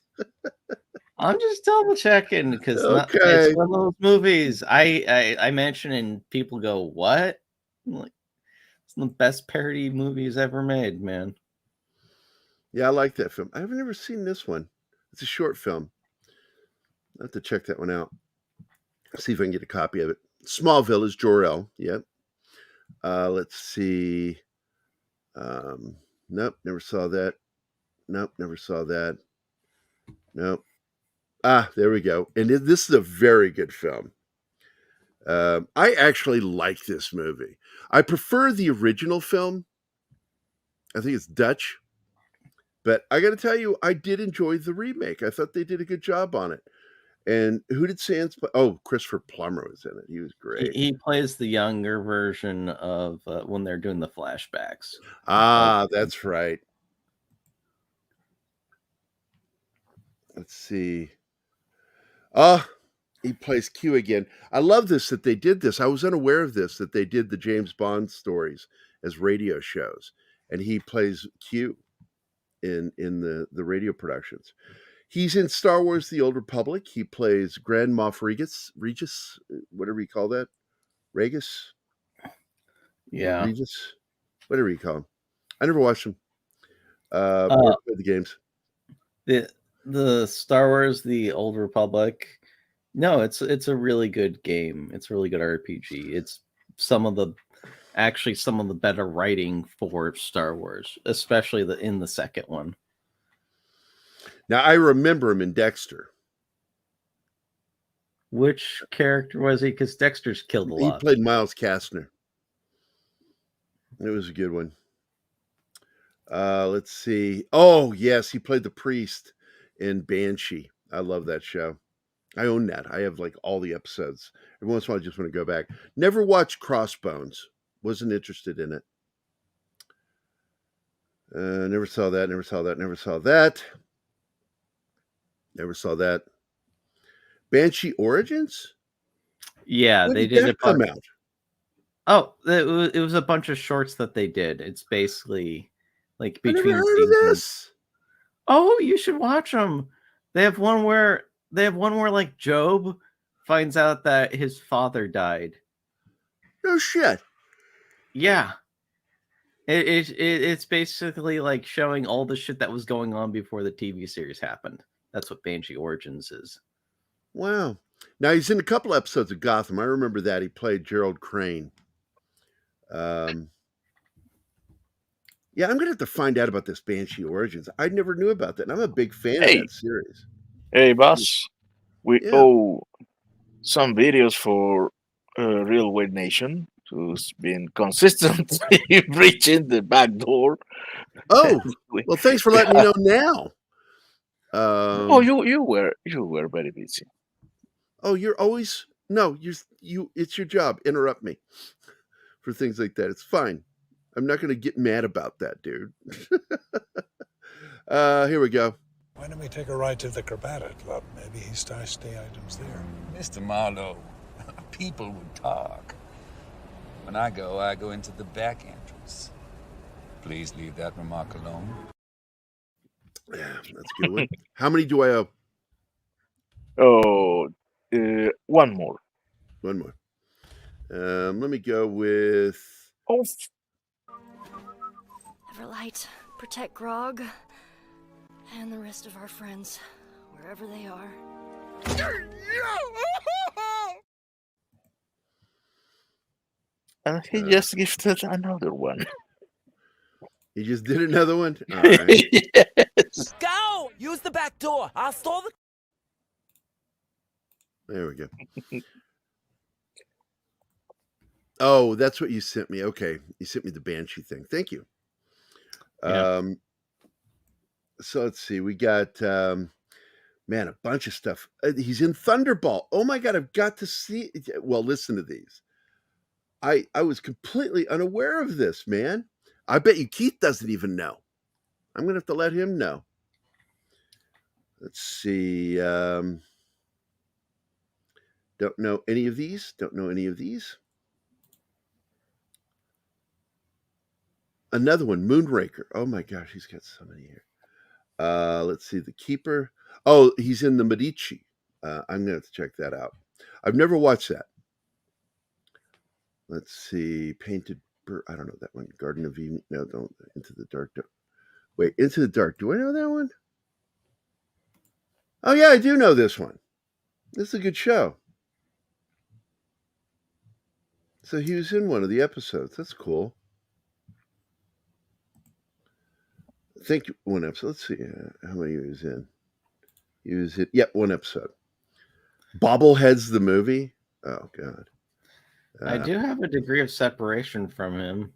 I'm just double checking because it's one of those movies I mention and people go, "What?" Like, it's the best parody movies ever made, man. Yeah, I like that film. I've never seen this one. It's a short film. I'll have to check that one out. See if I can get a copy of it. Smallville is Jor-El. Yep. Let's see. Nope, never saw that. Nope, never saw that. Nope. There we go. And this is a very good film. I actually like this movie. I prefer the original film. I think it's Dutch. But I got to tell you, I did enjoy the remake. I thought they did a good job on it. And who did Sands play? Oh, Christopher Plummer was in it. He was great. He plays the younger version of when they're doing the flashbacks. That's right. Let's see. He plays Q again. I love this that they did this. I was unaware of this, that they did the James Bond stories as radio shows. And he plays Q in the radio productions. He's in Star Wars The Old Republic. He plays Grand Moff Regis, whatever you call that. Regis? Yeah. Regis? Whatever you call him. I never watched him. Or played the games. The Star Wars The Old Republic. No, it's a really good game. It's a really good RPG. It's some of the better writing for Star Wars, especially in the second one. Now, I remember him in Dexter. Which character was he? Because Dexter's killed a lot. He played Miles Kastner. It was a good one. Let's see. Oh, yes, he played the priest in Banshee. I love that show. I own that. I have like all the episodes. Every once in a while, I just want to go back. Never watched Crossbones. Wasn't interested in it. Never saw that. Never saw that. Never saw that. Never saw that. Banshee Origins? Yeah, when they did did that come out. Oh, it was a bunch of shorts that they did. It's basically like I between never heard of this. Oh, you should watch them. They have one where like Job finds out that his father died. No shit. Yeah. It's basically like showing all the shit that was going on before the TV series happened. That's what Banshee Origins is. Wow. Now he's in a couple episodes of Gotham. I remember that. He played Gerald Crane. Yeah, I'm gonna have to find out about this Banshee Origins. I never knew about that, and I'm a big fan of that series. Hey, boss. We owe some videos for Real Weight Nation, who's been consistently reaching the back door. Oh, well, thanks for letting me know now. You were very busy. Oh, you're always you. It's your job. Interrupt me for things like that. It's fine. I'm not going to get mad about that, dude. Here we go. Why don't we take a ride to the Corbata Club? Maybe he stashed the items there. Mr. Marlowe, people would talk. When I go into the back entrance. Please leave that remark alone. Yeah, that's a good one. How many do I owe? Oh, one more. One more. Let me go with... Oh. Everlight, protect Grog and the rest of our friends, wherever they are. And he just gifted another one. He just did another one? All right. Yes. Go! Use the back door. I'll stall the... There we go. Oh, that's what you sent me. Okay. You sent me the Banshee thing. Thank you. Yeah. So let's see. We got, man, a bunch of stuff. He's in Thunderball. Oh my God. I've got to see. Well, listen to these. I was completely unaware of this, man. I bet you Keith doesn't even know. I'm going to have to let him know. Let's see. Don't know any of these. Don't know any of these. Another one, Moonraker. Oh my gosh, he's got so many here. Let's see, The Keeper. Oh, he's in the Medici. I'm going to have to check that out. I've never watched that. Let's see. Painted Bird. I don't know that one. Garden of Eden. No, don't. Into the Dark. Wait, Into the Dark. Do I know that one? Oh, yeah, I do know this one. This is a good show. So he was in one of the episodes. That's cool. I think one episode. Let's see how many he was in. He was in, one episode. Bobbleheads, the movie. Oh, God. I do have a degree of separation from him.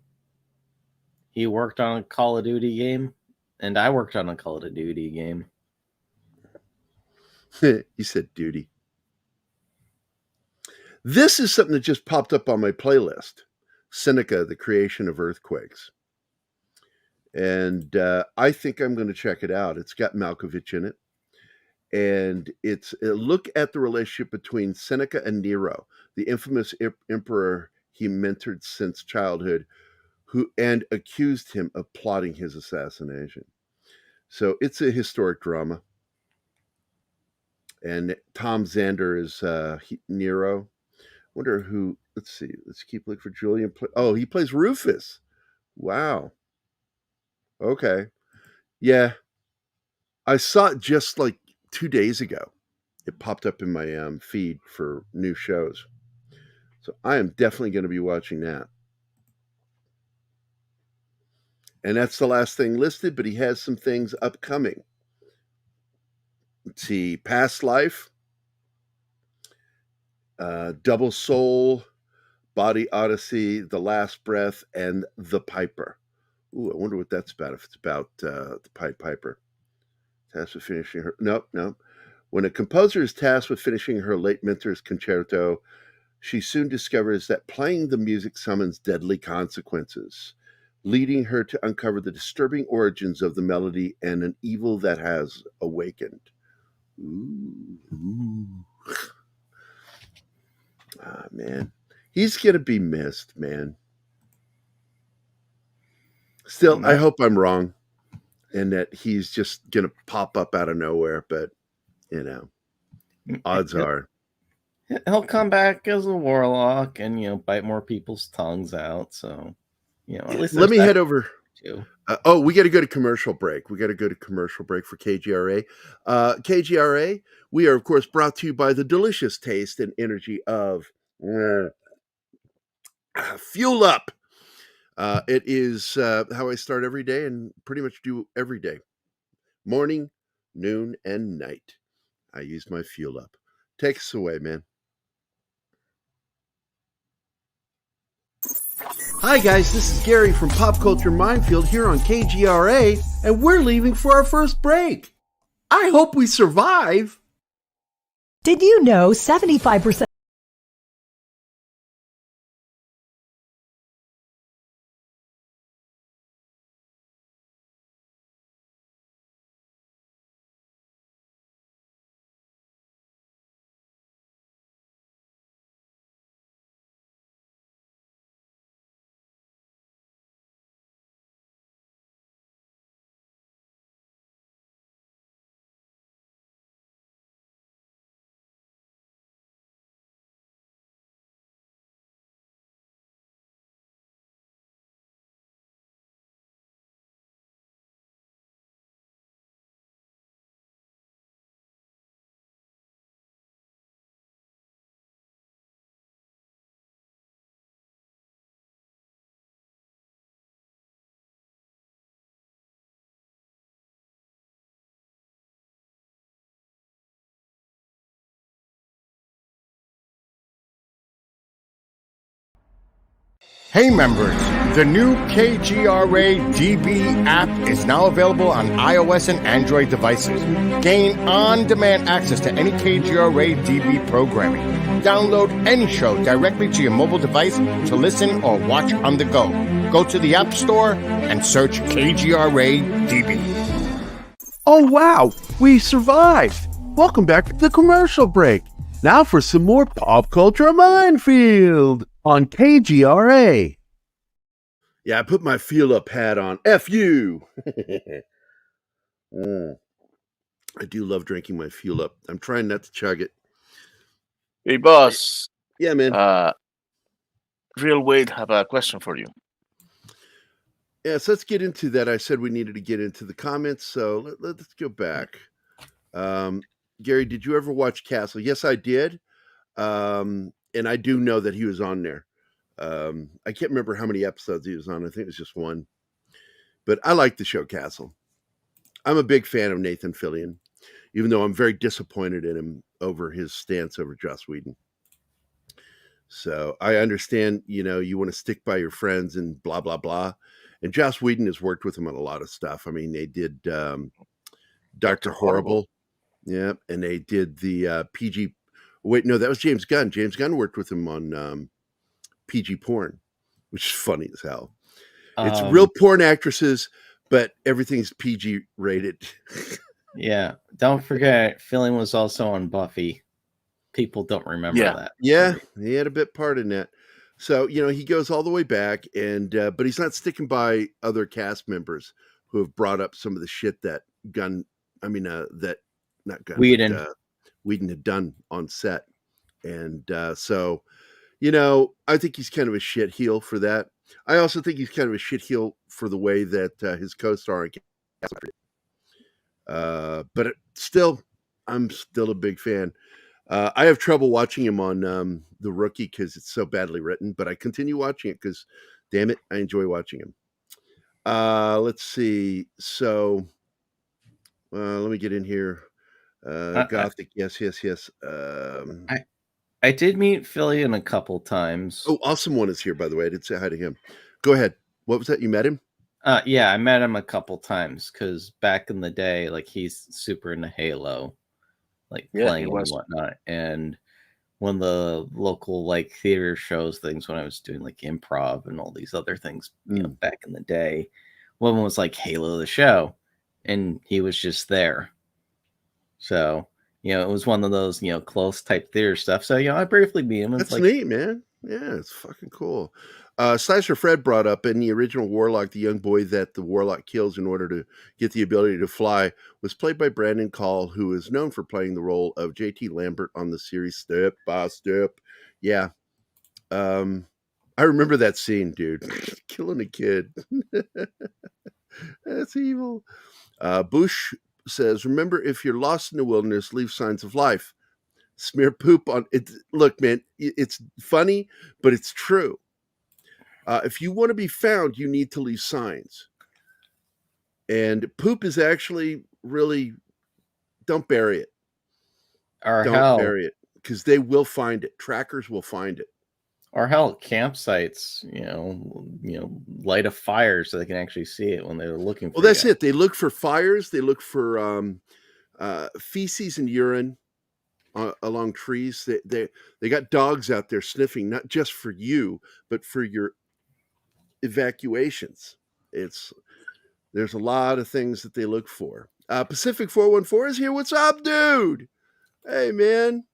He worked on a Call of Duty game, and I worked on a Call of Duty game. You said duty. This is something that just popped up on my playlist. Seneca, The Creation of Earthquakes. And I think I'm going to check it out. It's got Malkovich in it. And it's a look at the relationship between Seneca and Nero, the infamous emperor he mentored since childhood, and accused him of plotting his assassination. So it's a historic drama. And Tom Zander is Nero. Wonder who, let's see, let's keep looking for Julian. Oh, he plays Rufus. Wow. Okay. Yeah. I saw it just like 2 days ago. It popped up in my feed for new shows. So I am definitely going to be watching that. And that's the last thing listed, but he has some things upcoming. Let's see, Past Life, Double Soul, Body Odyssey, The Last Breath, and The Piper. Ooh, I wonder what that's about, if it's about the Pied Piper. Tasked with finishing her... Nope. When a composer is tasked with finishing her late mentor's concerto, she soon discovers that playing the music summons deadly consequences, leading her to uncover the disturbing origins of the melody and an evil that has awakened. Ooh. Ah, man. He's going to be missed, man. Still, I hope I'm wrong and that he's just going to pop up out of nowhere, but, odds are. He'll come back as a warlock and, bite more people's tongues out. So, at least let me head over. We got to go to commercial break. We got to go to commercial break for KGRA. KGRA, we are, of course, brought to you by the delicious taste and energy of Fuel Up. It is how I start every day and pretty much do every day. Morning, noon, and night. I use my Fuel Up. Take us away, man. Hi guys, this is Gary from Pop Culture Minefield here on KGRA, and we're leaving for our first break. I hope we survive. Did you know 75%? Hey members, the new KGRA DB app is now available on iOS and Android devices. Gain on-demand access to any KGRA DB programming. Download any show directly to your mobile device to listen or watch on the go. Go to the App Store and search KGRA DB. Oh wow, we survived. Welcome back to the commercial break. Now for some more Pop Culture Minefield on KGRA. Yeah, I put my Feel Up hat on. F you. I do love drinking my Fuel Up. I'm trying not to chug it. Hey, boss. Yeah, man. Real Wade have a question for you. Yeah, so let's get into that. I said we needed to get into the comments, so let's go back. Gary, did you ever watch Castle? Yes, I did. And I do know that he was on there. I can't remember how many episodes he was on. I think it was just one. But I like the show Castle. I'm a big fan of Nathan Fillion, even though I'm very disappointed in him over his stance over Joss Whedon. So I understand, you want to stick by your friends and blah, blah, blah. And Joss Whedon has worked with him on a lot of stuff. I mean, they did Dr. Horrible. Yeah. And they did the PG. Wait, no, that was James Gunn. James Gunn worked with him on PG porn, which is funny as hell. It's real porn actresses, but everything's PG rated. Yeah. Don't forget, Fillion was also on Buffy. People don't remember that. Yeah, he had a bit part in that. So, he goes all the way back, and but he's not sticking by other cast members who have brought up some of the shit that Whedon had done on set. And so, I think he's kind of a shit heel for that. I also think he's kind of a shit heel for the way that his co-star but I'm still a big fan. I have trouble watching him on The Rookie because it's so badly written, but I continue watching it because, damn it, I enjoy watching him. Let's see. So let me get in here. Gothic, yes. I did meet Fillion a couple times. Oh, Awesome One is here, by the way. I did say hi to him. Go ahead. What was that? You met him? Yeah, I met him a couple times because back in the day, like he's super into Halo, like playing and whatnot. And one of the local like theater shows things when I was doing like improv and all these other things, back in the day, one was like Halo the show, and he was just there. So it was one of those close type theater stuff. So I briefly meet him. That's neat, man. Yeah, it's fucking cool. Slicer Fred brought up in the original Warlock, the young boy that the Warlock kills in order to get the ability to fly was played by Brandon Call, who is known for playing the role of JT Lambert on the series Step by Step. Yeah. I remember that scene, dude. Killing a kid. That's evil. Bush says, remember, if you're lost in the wilderness, leave signs of life. Smear poop on it. Look, man, it's funny, but it's true. If you want to be found, you need to leave signs. And poop is actually really, don't bury it. Don't bury it, because they will find it. Trackers will find it. Or hell, campsites, light a fire so they can actually see it when they're looking for it. Well, that's it. They look for fires. They look for feces and urine along trees. They got dogs out there sniffing, not just for you, but for your evacuations. There's a lot of things that they look for. Pacific 414 is here. What's up, dude? Hey, man.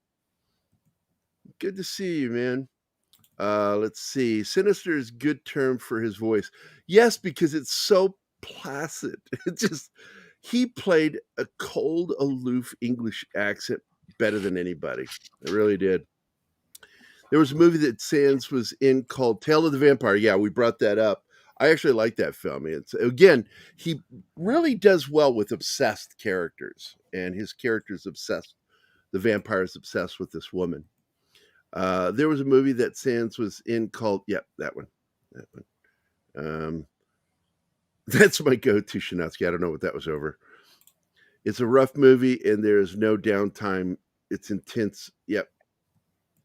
Good to see you, man. Let's see. Sinister is a good term for his voice. Yes, because it's so placid. He played a cold, aloof English accent better than anybody. It really did. There was a movie that Sands was in called Tale of the Vampire. Yeah, we brought that up. I actually like that film. He really does well with obsessed characters, and his character's obsessed. The vampire's obsessed with this woman. There was a movie that Sands was in called, that one. That's my go-to, Shinatsky. I don't know what that was over. It's a rough movie, and there's no downtime. It's intense. Yep.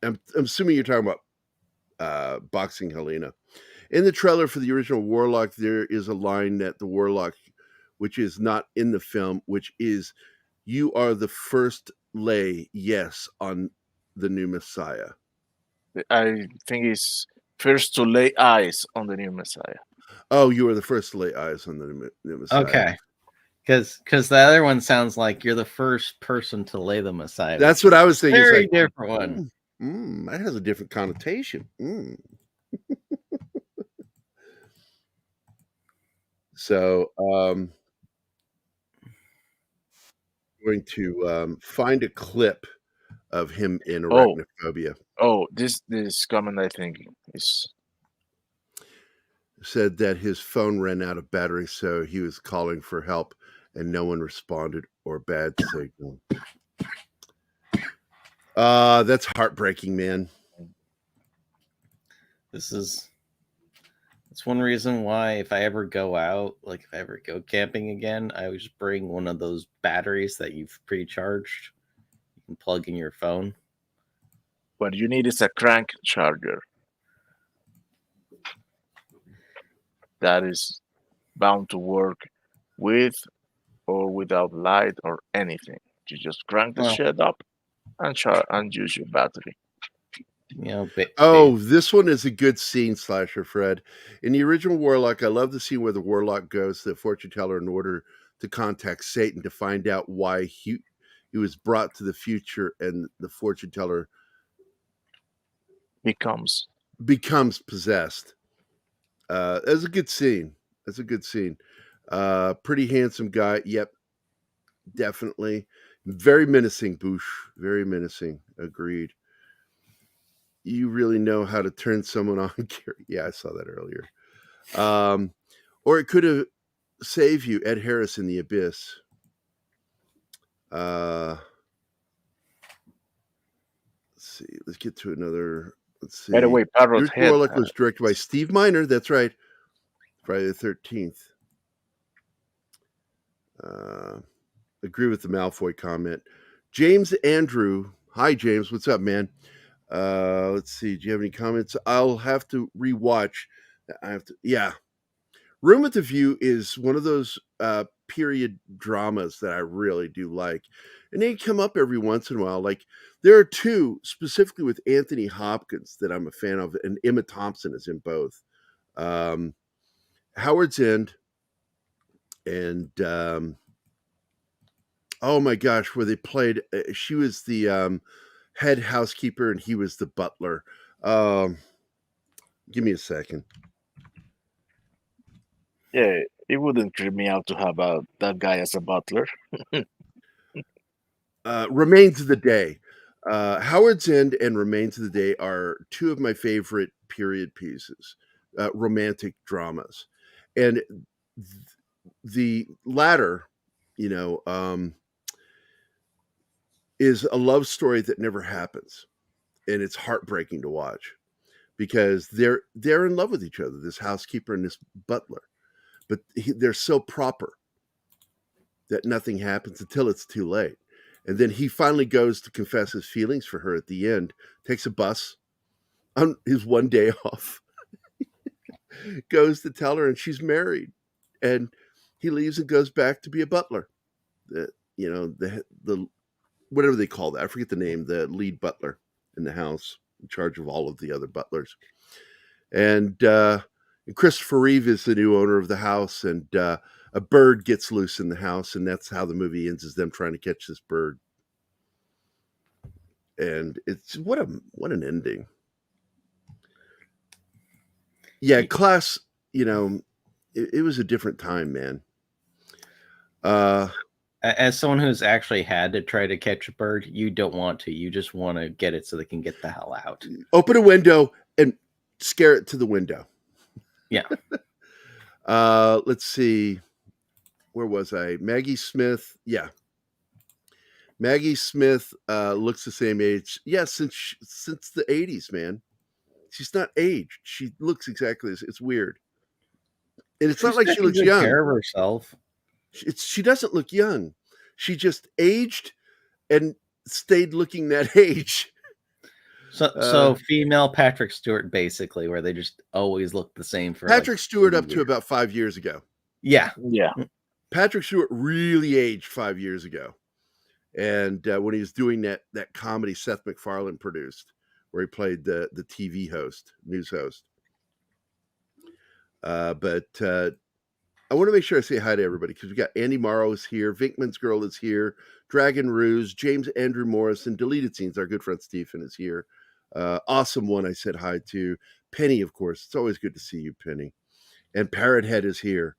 I'm assuming you're talking about Boxing Helena. In the trailer for the original Warlock, there is a line that the Warlock, which is not in the film, which is, "You are the first lay yes on the new Messiah." I think it's first to lay eyes on the new Messiah. Oh, you are the first to lay eyes on the new Messiah. Okay. Because the other one sounds like you're the first person to lay the Messiah. That's what I was thinking. Very different one. That has a different connotation. So, going to find a clip of him in Arachnophobia. This comment, I think, is said that his phone ran out of battery, so he was calling for help, and no one responded or bad signal. That's heartbreaking, man. It's one reason why if I ever go out, like if I ever go camping again, I always bring one of those batteries that you've pre-charged. You can plug in your phone. What you need is a crank charger that is bound to work with or without light or anything. You just crank the shit up and use your battery. This one is a good scene slasher, Fred. In the original Warlock, I love the scene where the Warlock goes to the fortune teller in order to contact Satan to find out why he was brought to the future, and the fortune teller becomes possessed. That's a good scene. Pretty handsome guy. Yep, definitely. Very menacing, Boosh. Very menacing. Agreed. You really know how to turn someone on. Yeah, I saw that earlier. Or it could have saved you, Ed Harris in The Abyss. Let's see. Let's get to another. Let's see. By the way, Parrot's head Warlock was directed by Steve Miner. That's right. Friday the 13th. Agree with the Malfoy comment. James Andrew. Hi, James. What's up, man? Let's see. Do you have any comments? I'll have to rewatch. Yeah. Room at the View is one of those period dramas that I really do like. And they come up every once in a while. Like, there are two specifically with Anthony Hopkins that I'm a fan of, and Emma Thompson is in both. Howard's End and oh my gosh, where they played, she was the head housekeeper and he was the butler. Give me a second. Yeah, it wouldn't creep me out to have that guy as a butler. Remains of the Day. Howard's End and Remains of the Day are two of my favorite period pieces, romantic dramas. And the latter, is a love story that never happens. And it's heartbreaking to watch because they're in love with each other, this housekeeper and this butler. But they're so proper that nothing happens until it's too late. And then he finally goes to confess his feelings for her at the end, takes a bus on his one day off, goes to tell her, and she's married. And he leaves and goes back to be a butler. The whatever they call that, I forget the name, the lead butler in the house, in charge of all of the other butlers. And Christopher Reeve is the new owner of the house, and a bird gets loose in the house, and that's how the movie ends, is them trying to catch this bird. And it's what an ending. Yeah, Class, it was a different time, man. As someone who's actually had to try to catch a bird, you don't want to. You just want to get it so they can get the hell out. Open a window and scare it to the window. Yeah. Let's see. Where was I? Maggie Smith. Yeah. Maggie Smith looks the same age. Yeah, since the 80s, man. She's not aged. She looks exactly as it's weird. And it's not like she looks young. Care of herself. She doesn't look young. She just aged and stayed looking that age. So female Patrick Stewart, basically, where they just always look the same for Patrick Stewart up to about 5 years ago. Yeah. Patrick Stewart really aged 5 years ago. And when he was doing that comedy Seth MacFarlane produced, where he played the TV host, news host. But I want to make sure I say hi to everybody, because we got Andy Morrow is here, Vinkman's Girl is here, Dragon Ruse, James Andrew Morrison, Deleted Scenes, our good friend Stephen is here. Awesome One I said hi to. Penny, of course. It's always good to see you, Penny. And Parrot Head is here.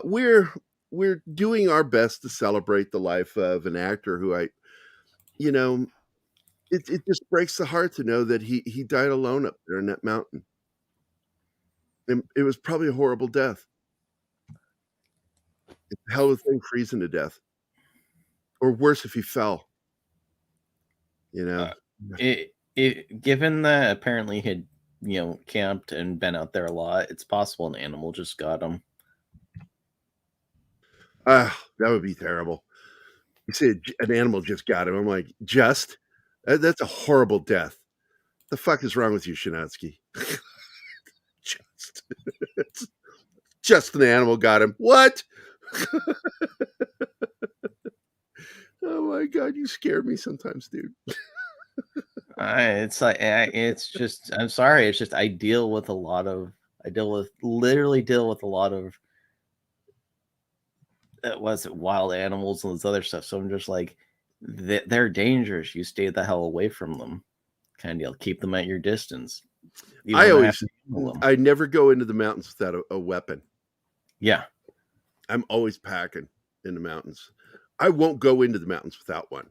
We're doing our best to celebrate the life of an actor who it just breaks the heart to know that he died alone up there in that mountain. And it was probably a horrible death. It's a hell of a thing freezing to death. Or worse if he fell. Given that apparently he'd camped and been out there a lot, it's possible an animal just got him. That would be terrible. You say an animal just got him. I'm like, just? That's a horrible death. The fuck is wrong with you, Shinatsky? just an animal got him. What? Oh my God, you scare me sometimes, dude. It's like, it's just, I'm sorry. It's just, I deal with literally deal with a lot of, wild animals and this other stuff. So I'm just like, they're dangerous. You stay the hell away from them. Kind of deal. Keep them at your distance. I never go into the mountains without a weapon. Yeah. I'm always packing in the mountains. I won't go into the mountains without one.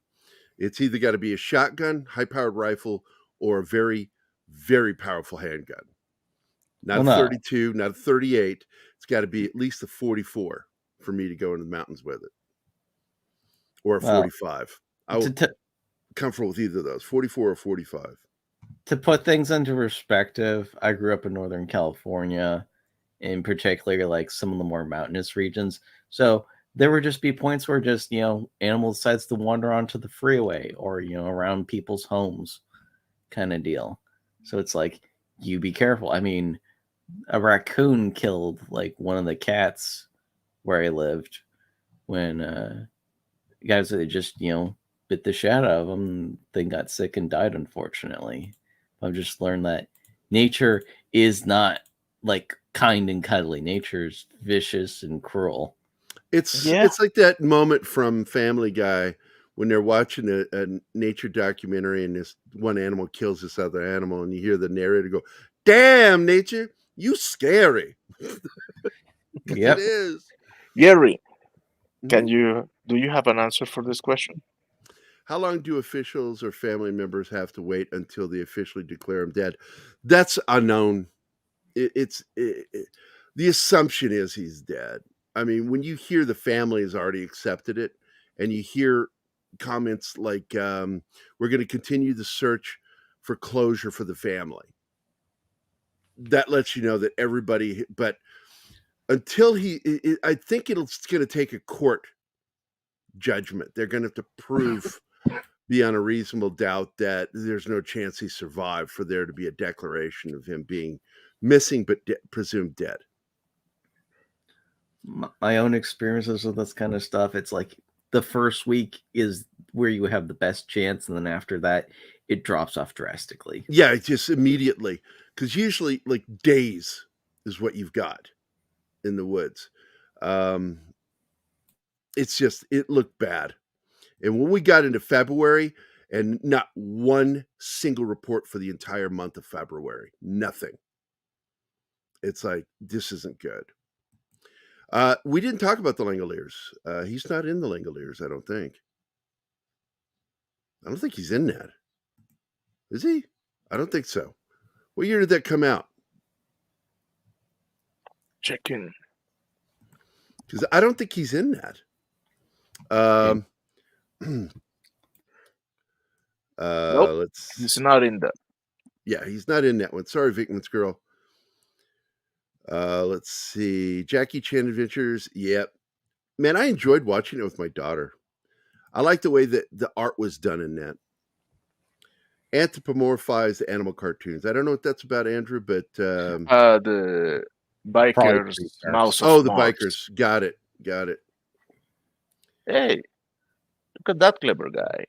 It's either got to be a shotgun, high-powered rifle, or a very, very powerful handgun. Not a 32, not a 38. It's got to be at least a 44 for me to go into the mountains with it. Or a 45. I would comfortable with either of those, 44 or 45. To put things into perspective, I grew up in Northern California, in particular, like some of the more mountainous regions. So there would just be points where just, animals decides to wander onto the freeway or, around people's homes kind of deal. So it's like, you be careful. I mean, a raccoon killed like one of the cats where I lived when guys that just, bit the shit out of them. They got sick and died, unfortunately. I've just learned that nature is not like kind and cuddly. Nature's vicious and cruel. It's like that moment from Family Guy when they're watching a nature documentary and this one animal kills this other animal, and you hear the narrator go, "Damn, nature, you scary." Yep. It is. Gary, do you have an answer for this question? How long do officials or family members have to wait until they officially declare him dead? That's unknown. The assumption is he's dead. I mean, when you hear the family has already accepted it, and you hear comments like, we're going to continue the search for closure for the family, that lets you know that everybody, but until I think it's going to take a court judgment. They're going to have to prove beyond a reasonable doubt that there's no chance he survived for there to be a declaration of him being missing but presumed dead. My own experiences with this kind of stuff, it's like the first week is where you have the best chance, and then after that it drops off drastically. Yeah, just immediately, because usually like days is what you've got in the woods. It's just, it looked bad. And when we got into February, and not one single report for the entire month of February, nothing. It's like, this isn't good. We didn't talk about the Langoliers. He's not in the Langoliers, I don't think. I don't think he's in that. Is he? I don't think so. What year did that come out? Chicken. Because I don't think he's in that. Nope, he's not in that. Yeah, he's not in that one. Sorry, Vickman's girl. Let's see. Jackie Chan Adventures. Yep. Man, I enjoyed watching it with my daughter. I like the way that the art was done in that. Anthropomorphized animal cartoons. I don't know what that's about, Andrew, but the bikers, mouse. Oh, the bikers. Got it. Hey, look at that clever guy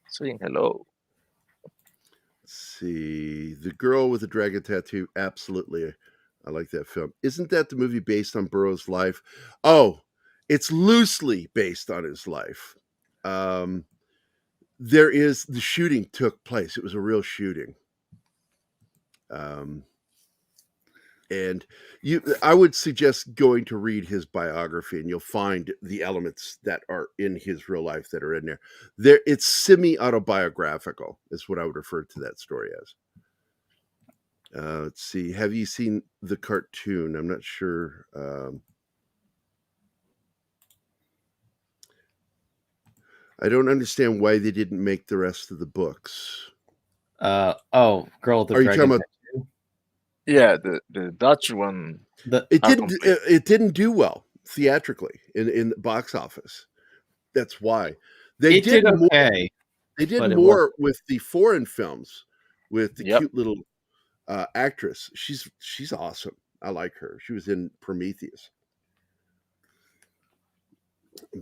saying hello. Let's see. The Girl with the Dragon Tattoo. Absolutely. I like that film. Isn't that the movie based on Burroughs' life? Oh, it's loosely based on his life. The shooting took place. It was a real shooting. And I would suggest going to read his biography, and you'll find the elements that are in his real life that are in there. It's semi-autobiographical is what I would refer to that story as. Let's see. Have you seen the cartoon? I'm not sure. I don't understand why they didn't make the rest of the books. Girl with the Are you Dragon talking about? Tattoo? Yeah, the Dutch one. It didn't do well theatrically in the box office. That's why they It did more. okay. They did but it more with the foreign films with the Yep. cute little actress. She's awesome. I like her. She was in Prometheus.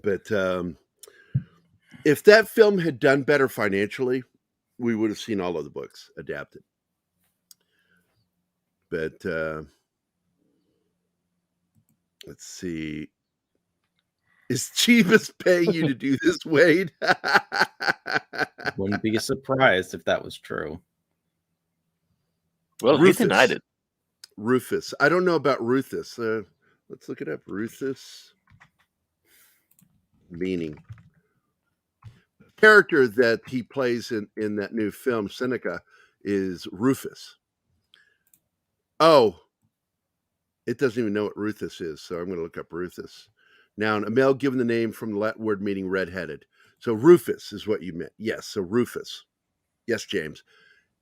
But if that film had done better financially, we would have seen all of the books adapted. But let's see. Is Jeebus paying you to do this, Wade? Wouldn't be surprised if that was true. Well, Rufus. he denied it. Rufus. I don't know about Rufus. Let's look it up. Rufus meaning. Character that he plays in that new film, Seneca, is Rufus. Oh, it doesn't even know what Rufus is, so I'm going to look up Rufus. Noun, a male given the name from the Latin word meaning red-headed. So Rufus is what you meant. Yes, so Rufus. Yes, James.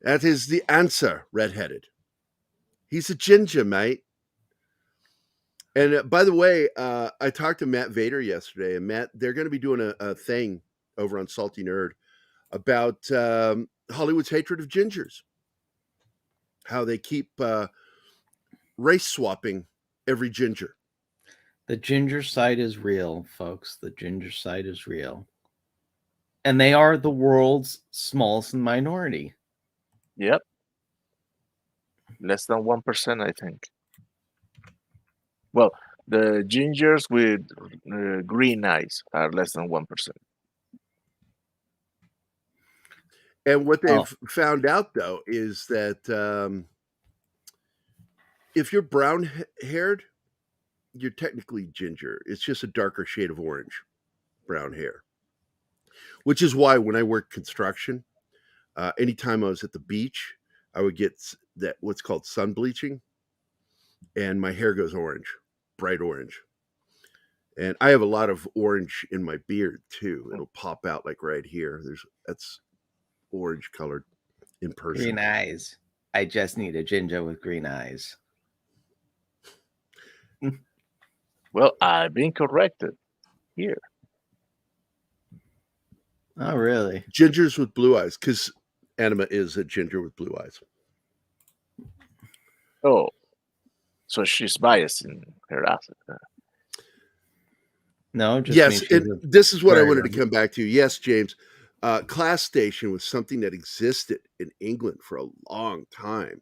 That is the answer, red-headed. He's a ginger, mate. And by the way, I talked to Matt Vader yesterday, and Matt, they're going to be doing a thing over on Salty Nerd about Hollywood's hatred of gingers. How they keep race swapping every ginger. The ginger side is real, folks. The ginger side is real. And they are the world's smallest minority. Yep. Less than 1%, I think. Well, the gingers with green eyes are less than 1%. And what they've found out, though, is that if you're brown-haired, you're technically ginger. It's just a darker shade of orange, brown hair. Which is why when I worked construction, anytime I was at the beach, I would get that what's called sun bleaching, and my hair goes orange, bright orange. And I have a lot of orange in my beard too. It'll pop out like right here. That's orange colored in person. Green eyes. I just need a ginger with green eyes. Well, I've been corrected here. Oh, really? Gingers with blue eyes, because Anima is a ginger with blue eyes. Oh, so she's biased in her accent. No, just yes, and this is what I wanted to come back to. Yes, James. Class Station was something that existed in England for a long time.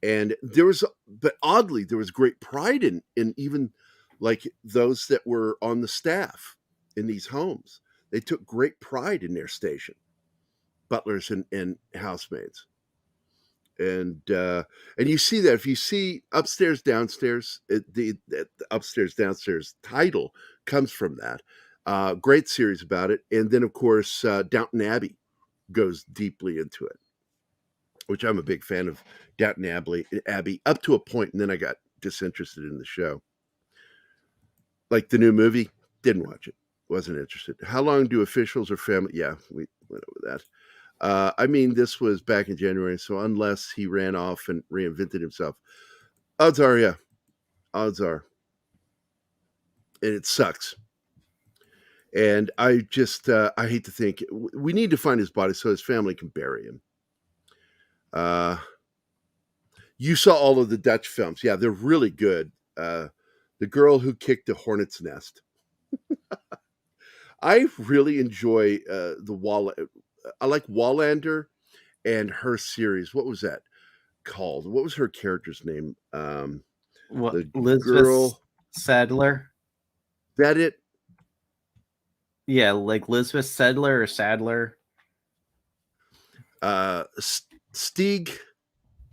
And but oddly, there was great pride in even like those that were on the staff in these homes. They took great pride in their station, butlers and housemaids. And you see that if you see upstairs, downstairs, the upstairs, downstairs title comes from that. Great series about it. And then, of course, Downton Abbey goes deeply into it, which I'm a big fan of Downton Abbey up to a point, and then I got disinterested in the show. Like the new movie, didn't watch it, wasn't interested. How long do officials or family? Yeah, we went over that. I mean, this was back in January, so unless he ran off and reinvented himself, odds are, yeah, odds are. And it sucks. And I just, I hate to think, we need to find his body so his family can bury him. You saw all of the Dutch films. Yeah, they're really good. The Girl Who Kicked a Hornet's Nest. I really enjoy I like Wallander and her series. What was that called? What was her character's name? What, Elizabeth Sadler? That it? Yeah, like Elizabeth Sadler or Sadler. Stieg.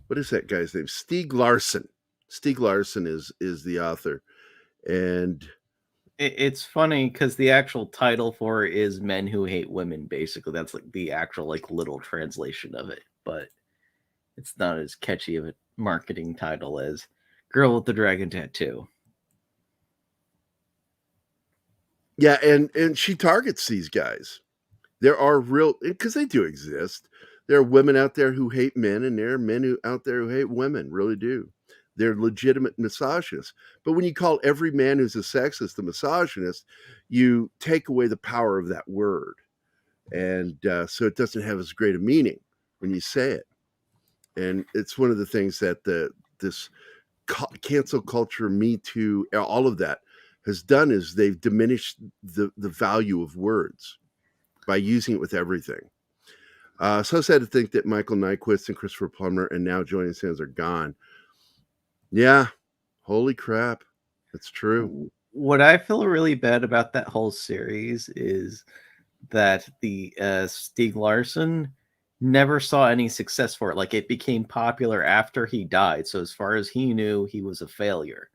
What is that guy's name? Stieg Larsson. Stieg Larsson is the author, and it's funny because the actual title for it is Men Who Hate Women. Basically, that's like the actual like little translation of it, but it's not as catchy of a marketing title is. Girl with the Dragon Tattoo. Yeah, and she targets these guys. There are real, because they do exist. There are women out there who hate men, and there are men out there who hate women, really do. They're legitimate misogynists. But when you call every man who's a sexist a misogynist, you take away the power of that word. And so it doesn't have as great a meaning when you say it. And it's one of the things that this cancel culture, Me Too, all of that has done is they've diminished the value of words by using it with everything. So sad to think that Michael Nyquist and Christopher Plummer and now Julian Sands are gone. Yeah, holy crap. That's true. What I feel really bad about that whole series is that the Stieg Larsson never saw any success for it. Like, it became popular after he died. So as far as he knew, he was a failure.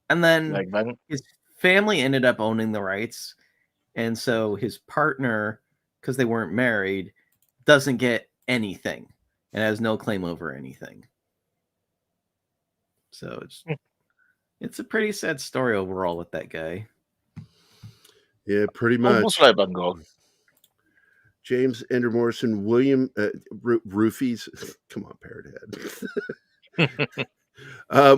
And then his family ended up owning the rights. And so his partner, because they weren't married, doesn't get anything and has no claim over anything. So it's a pretty sad story overall with that guy. Yeah, pretty much. Almost like Van Gogh. James Ender Morrison, William Roofies. Come on, Parrot Head.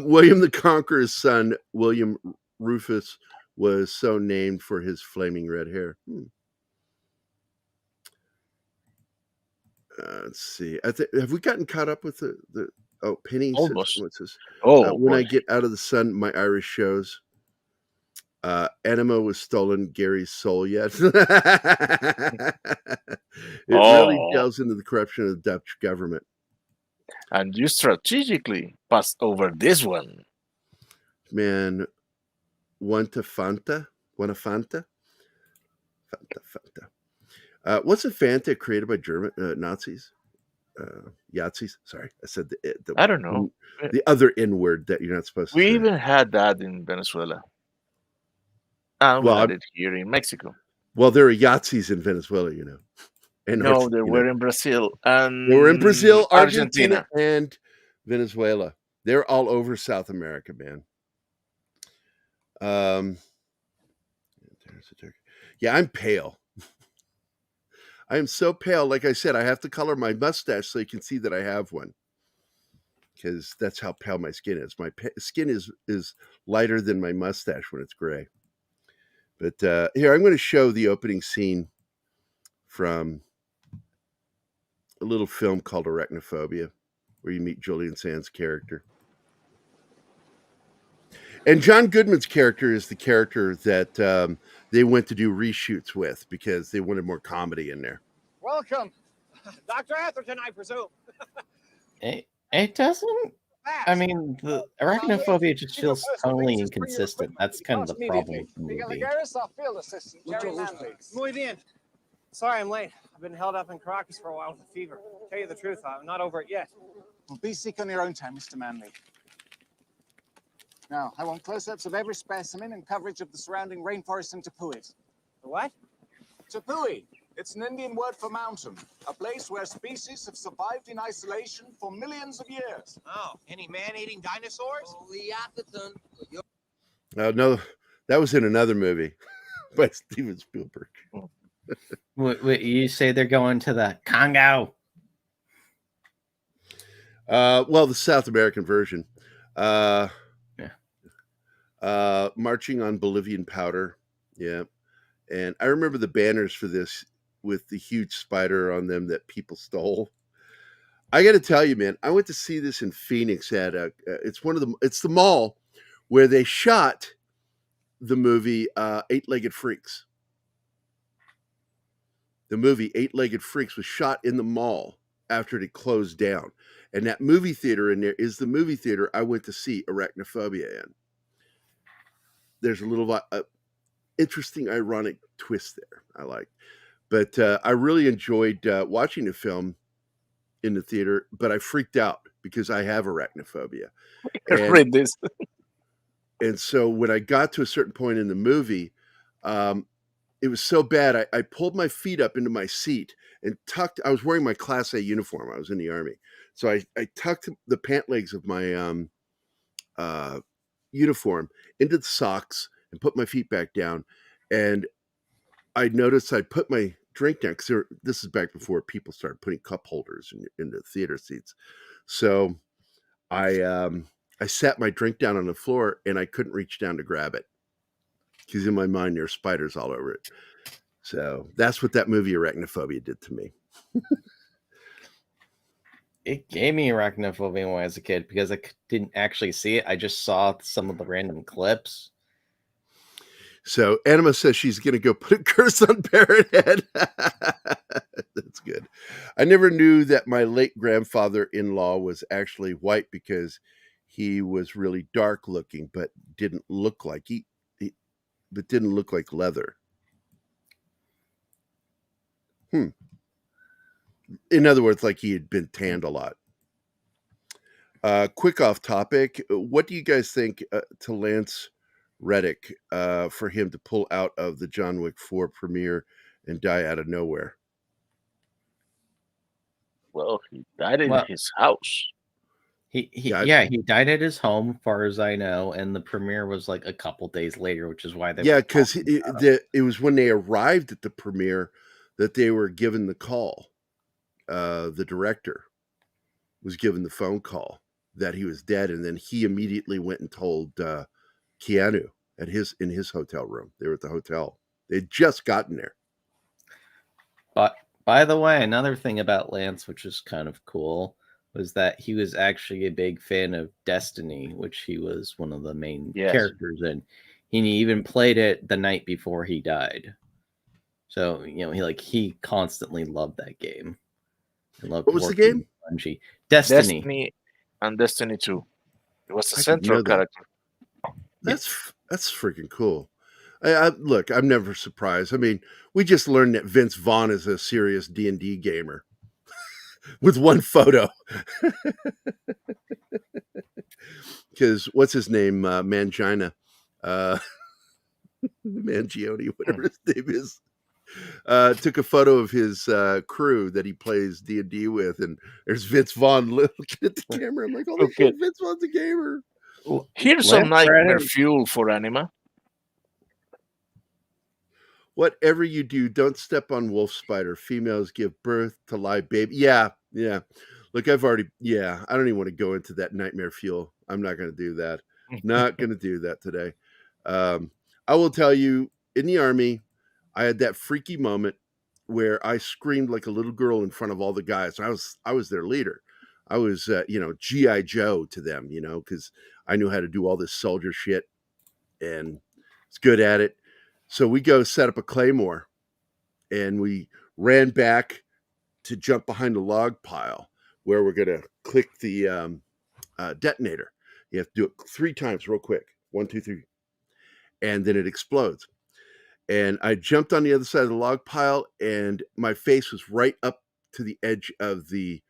William the Conqueror's son, William Rufus, was so named for his flaming red hair. Let's see. Have we gotten caught up with the Penny? Almost. What's this? Oh, when I get out of the sun, my Irish shows. Enema was stolen Gary's soul yet. It really delves into the corruption of the Dutch government. And you strategically passed over this one. Man, One a Fanta? Fanta? What's a Fanta created by German Nazis? Yahtzees? Sorry, I said the I don't know. The other N word that you're not supposed to We say. even had that in Venezuela. And we had it here in Mexico. Well, there are Yahtzees in Venezuela, you know. And no, they were in Brazil. And they were in Brazil, Argentina, and Venezuela. They're all over South America, man. Yeah, I'm pale. I am so pale. Like I said, I have to color my mustache so you can see that I have one. Because that's how pale my skin is. My skin is lighter than my mustache when it's gray. But here, I'm going to show the opening scene from a little film called Arachnophobia, where you meet Julian Sands' character. And John Goodman's character is the character that they went to do reshoots with because they wanted more comedy in there. Welcome. Dr. Atherton, I presume. It doesn't. I mean, the Arachnophobia just feels totally inconsistent. That's kind of the problem with the movie. Field assistant, Jerry Manley. Muy bien. Sorry I'm late. I've been held up in Caracas for a while with a fever. Tell you the truth, I'm not over it yet. Well, be sick on your own time, Mr. Manley. Now, I want close-ups of every specimen and coverage of the surrounding rainforest in Tapuit. The what? Tapui. It's an Indian word for mountain, a place where species have survived in isolation for millions of years. Oh, any man-eating dinosaurs? No, that was in another movie by Steven Spielberg. What, you say they're going to the Congo? Well, the South American version. Marching on Bolivian powder. Yeah. And I remember the banners for this with the huge spider on them that people stole. I got to tell you, man, I went to see this in Phoenix at it's the mall where they shot the movie Eight-Legged Freaks. The movie Eight-Legged Freaks was shot in the mall after it closed down. And that movie theater in there is the movie theater I went to see Arachnophobia in. There's a little interesting, ironic twist there I like. But I really enjoyed watching the film in the theater, but I freaked out because I have arachnophobia. Read this. And so when I got to a certain point in the movie, it was so bad, I pulled my feet up into my seat and I was wearing my Class A uniform. I was in the Army. So I tucked the pant legs of my uniform into the socks and put my feet back down. And I noticed I put my drink down because this is back before people started putting cup holders in the theater seats. So I sat my drink down on the floor and I couldn't reach down to grab it because in my mind there are spiders all over it. So that's what that movie Arachnophobia did to me. It gave me arachnophobia when I was a kid because I didn't actually see it. I just saw some of the random clips. So Anima says she's going to go put a curse on Parrot Head. That's good. I never knew that my late grandfather-in-law was actually white because he was really dark looking, but didn't look like but didn't look like leather. In other words, like he had been tanned a lot. Quick off topic. What do you guys think to Lance Reddick for him to pull out of the John Wick 4 premiere and die out of nowhere? Well, he died in his house. He died at his home, as far as I know, and the premiere was like a couple days later, which is why they because it was when they arrived at the premiere that they were given the call. The director was given the phone call that he was dead, and then he immediately went and told Keanu in his hotel room. They were at the hotel. They'd just gotten there. But by the way, another thing about Lance, which is kind of cool, was that he was actually a big fan of Destiny, which he was one of the main characters in. He even played it the night before he died. So, he constantly loved that game. What was the game? Bungie. Destiny and Destiny 2. It was the central character. That's freaking cool. Look, I'm never surprised. I mean, we just learned that Vince Vaughn is a serious D&D gamer with one photo. Because what's his name? Mangina. Mangione, whatever his name is. Took a photo of his crew that he plays D&D with, and there's Vince Vaughn looking at the camera. I'm like, holy shit, Vince Vaughn's a gamer. Here's some nightmare fuel for Anima. Whatever you do, don't step on wolf spider. Females give birth to live baby. Yeah. Look, I don't even want to go into that nightmare fuel. I'm not going to do that. Not going to do that today. I will tell you, in the Army, I had that freaky moment where I screamed like a little girl in front of all the guys. I was their leader. I was, G.I. Joe to them, because I knew how to do all this soldier shit and was good at it. So we go set up a claymore, and we ran back to jump behind a log pile where we're going to click the detonator. You have to do it 3 times real quick. 1, 2, 3. And then it explodes. And I jumped on the other side of the log pile, and my face was right up to the edge of the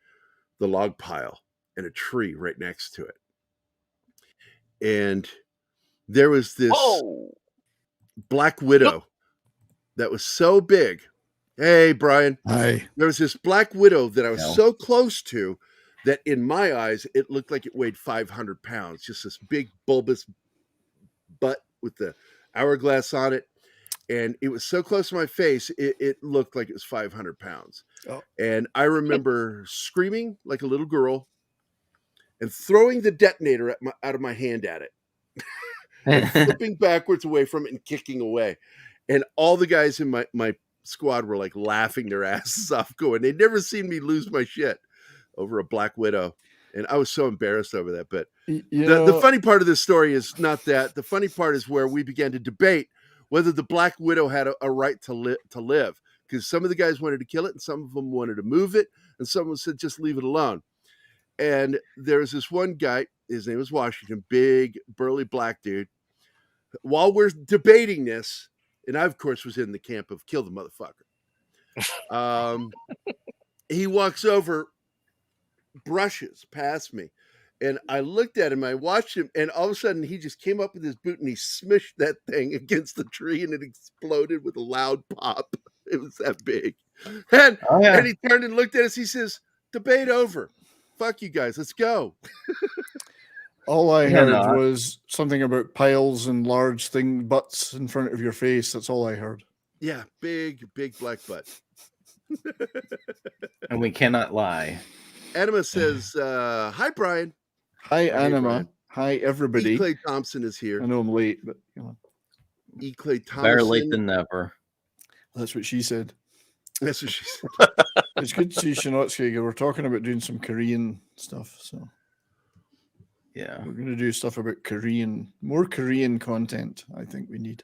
log pile and a tree right next to it. And there was this black widow that was so big. Hey, Brian. Hi. There was this black widow that I was so close to that in my eyes, it looked like it weighed 500 pounds. Just this big bulbous butt with the hourglass on it. And it was so close to my face, it looked like it was 500 pounds. Oh. And I remember screaming like a little girl and throwing the detonator out of my hand at it. And flipping backwards away from it and kicking away. And all the guys in my squad were like laughing their asses off going, they'd never seen me lose my shit over a black widow. And I was so embarrassed over that. But the funny part of this story is not that. The funny part is where we began to debate whether the black widow had a right to live. Because some of the guys wanted to kill it and some of them wanted to move it. And someone said, just leave it alone. And there was this one guy, his name was Washington, big, burly black dude. While we're debating this, and I, of course, was in the camp of kill the motherfucker. He walks over, brushes past me. And I looked at him, I watched him, and all of a sudden he just came up with his boot and he smished that thing against the tree and it exploded with a loud pop. It was that big. And he turned and looked at us. He says, debate over. fuck you guys, let's go. All I heard was something about piles and large butts in front of your face. That's all I heard. Yeah, big black butt. And we cannot lie. Anima says, hi, Brian. Hi, Anima. Hi, everybody. E. Clay Thompson is here. I know I'm late, but E. Clay Thompson. Better late than never. That's what she said. That's what she said. It's good to see Shinotsuki. We're talking about doing some Korean stuff, so yeah, we're going to do stuff about more Korean content. I think we need.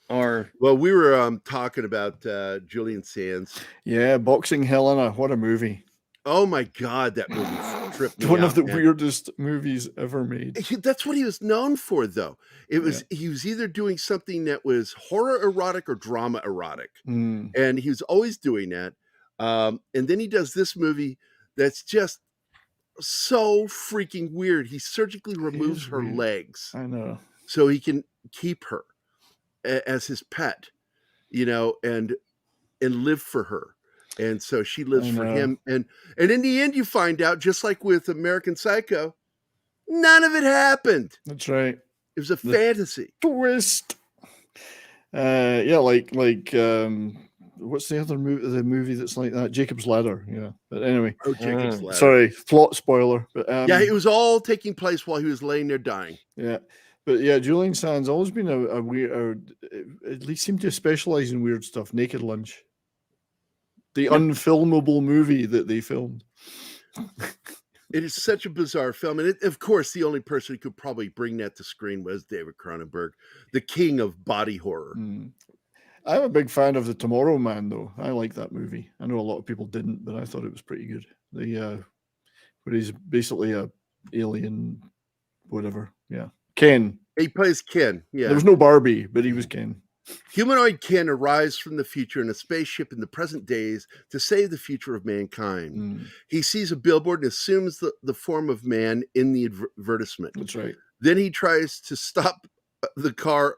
Or well, we were talking about Julian Sands. Yeah, Boxing Helena. What a movie! Oh my God, that movie tripped me One out, of the man. weirdest movies ever made. That's what he was known for, though. He was either doing something that was horror erotic or drama erotic, and he was always doing that. And then he does this movie that's just so freaking weird. He surgically removes her legs. I know. So he can keep her as his pet, and live for her. And so she lives for him. And in the end, you find out, just like with American Psycho, none of it happened. That's right. It was a fantasy. Twist. Yeah, like what's the other movie? The movie that's like that, Jacob's Ladder. Yeah, but anyway. Oh, Jacob's Ladder. Sorry, plot spoiler. But yeah, it was all taking place while he was laying there dying. Yeah, but yeah, Julian Sands always been a weird. At least seemed to specialize in weird stuff. Naked Lunch, the unfilmable movie that they filmed. It is such a bizarre film, and of course, the only person who could probably bring that to screen was David Cronenberg, the king of body horror. I'm a big fan of The Tomorrow Man, though. I like that movie. I know a lot of people didn't, but I thought it was pretty good. Where he's basically a alien, whatever. Yeah, Ken. He plays Ken. Yeah, there was no Barbie, but he was Ken. Humanoid Ken arrives from the future in a spaceship in the present days to save the future of mankind. He sees a billboard and assumes the form of man in the advertisement. That's right. Then he tries to stop the car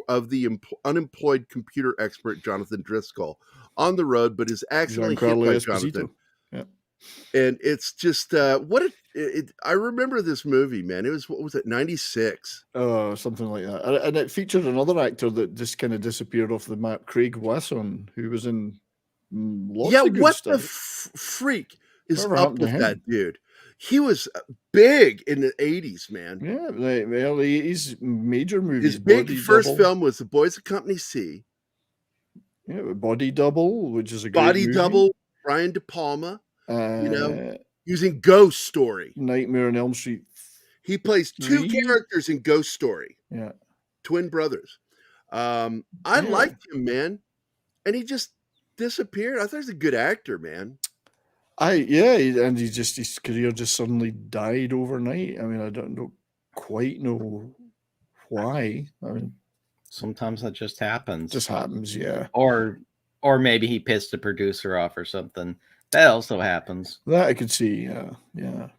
of the unemployed computer expert Jonathan Driscoll on the road, but is accidentally hit by Jonathan. Yeah. And it's just I remember this movie, man. It was, what was it, 96? Oh, something like that. And it featured another actor that just kind of disappeared off the map, Craig Wasson, who was in lots of good what stuff. the freak is Whatever up happened to with him? that dude? He was big in the 80s, man. Yeah, the early 80s major movies. His big Body first Double. film was The Boys of Company C. Yeah, Body Double, which is a great Body movie. Double, Brian De Palma. Using Ghost Story. Nightmare on Elm Street. He plays two 3? characters in Ghost Story. Yeah. Twin brothers. I liked him, man. And he just disappeared. I thought he was a good actor, man. His career just suddenly died overnight. I mean, I don't quite know why. I mean, sometimes that just happens. Just happens, yeah. Or maybe he pissed a producer off or something. That also happens. That I could see, yeah.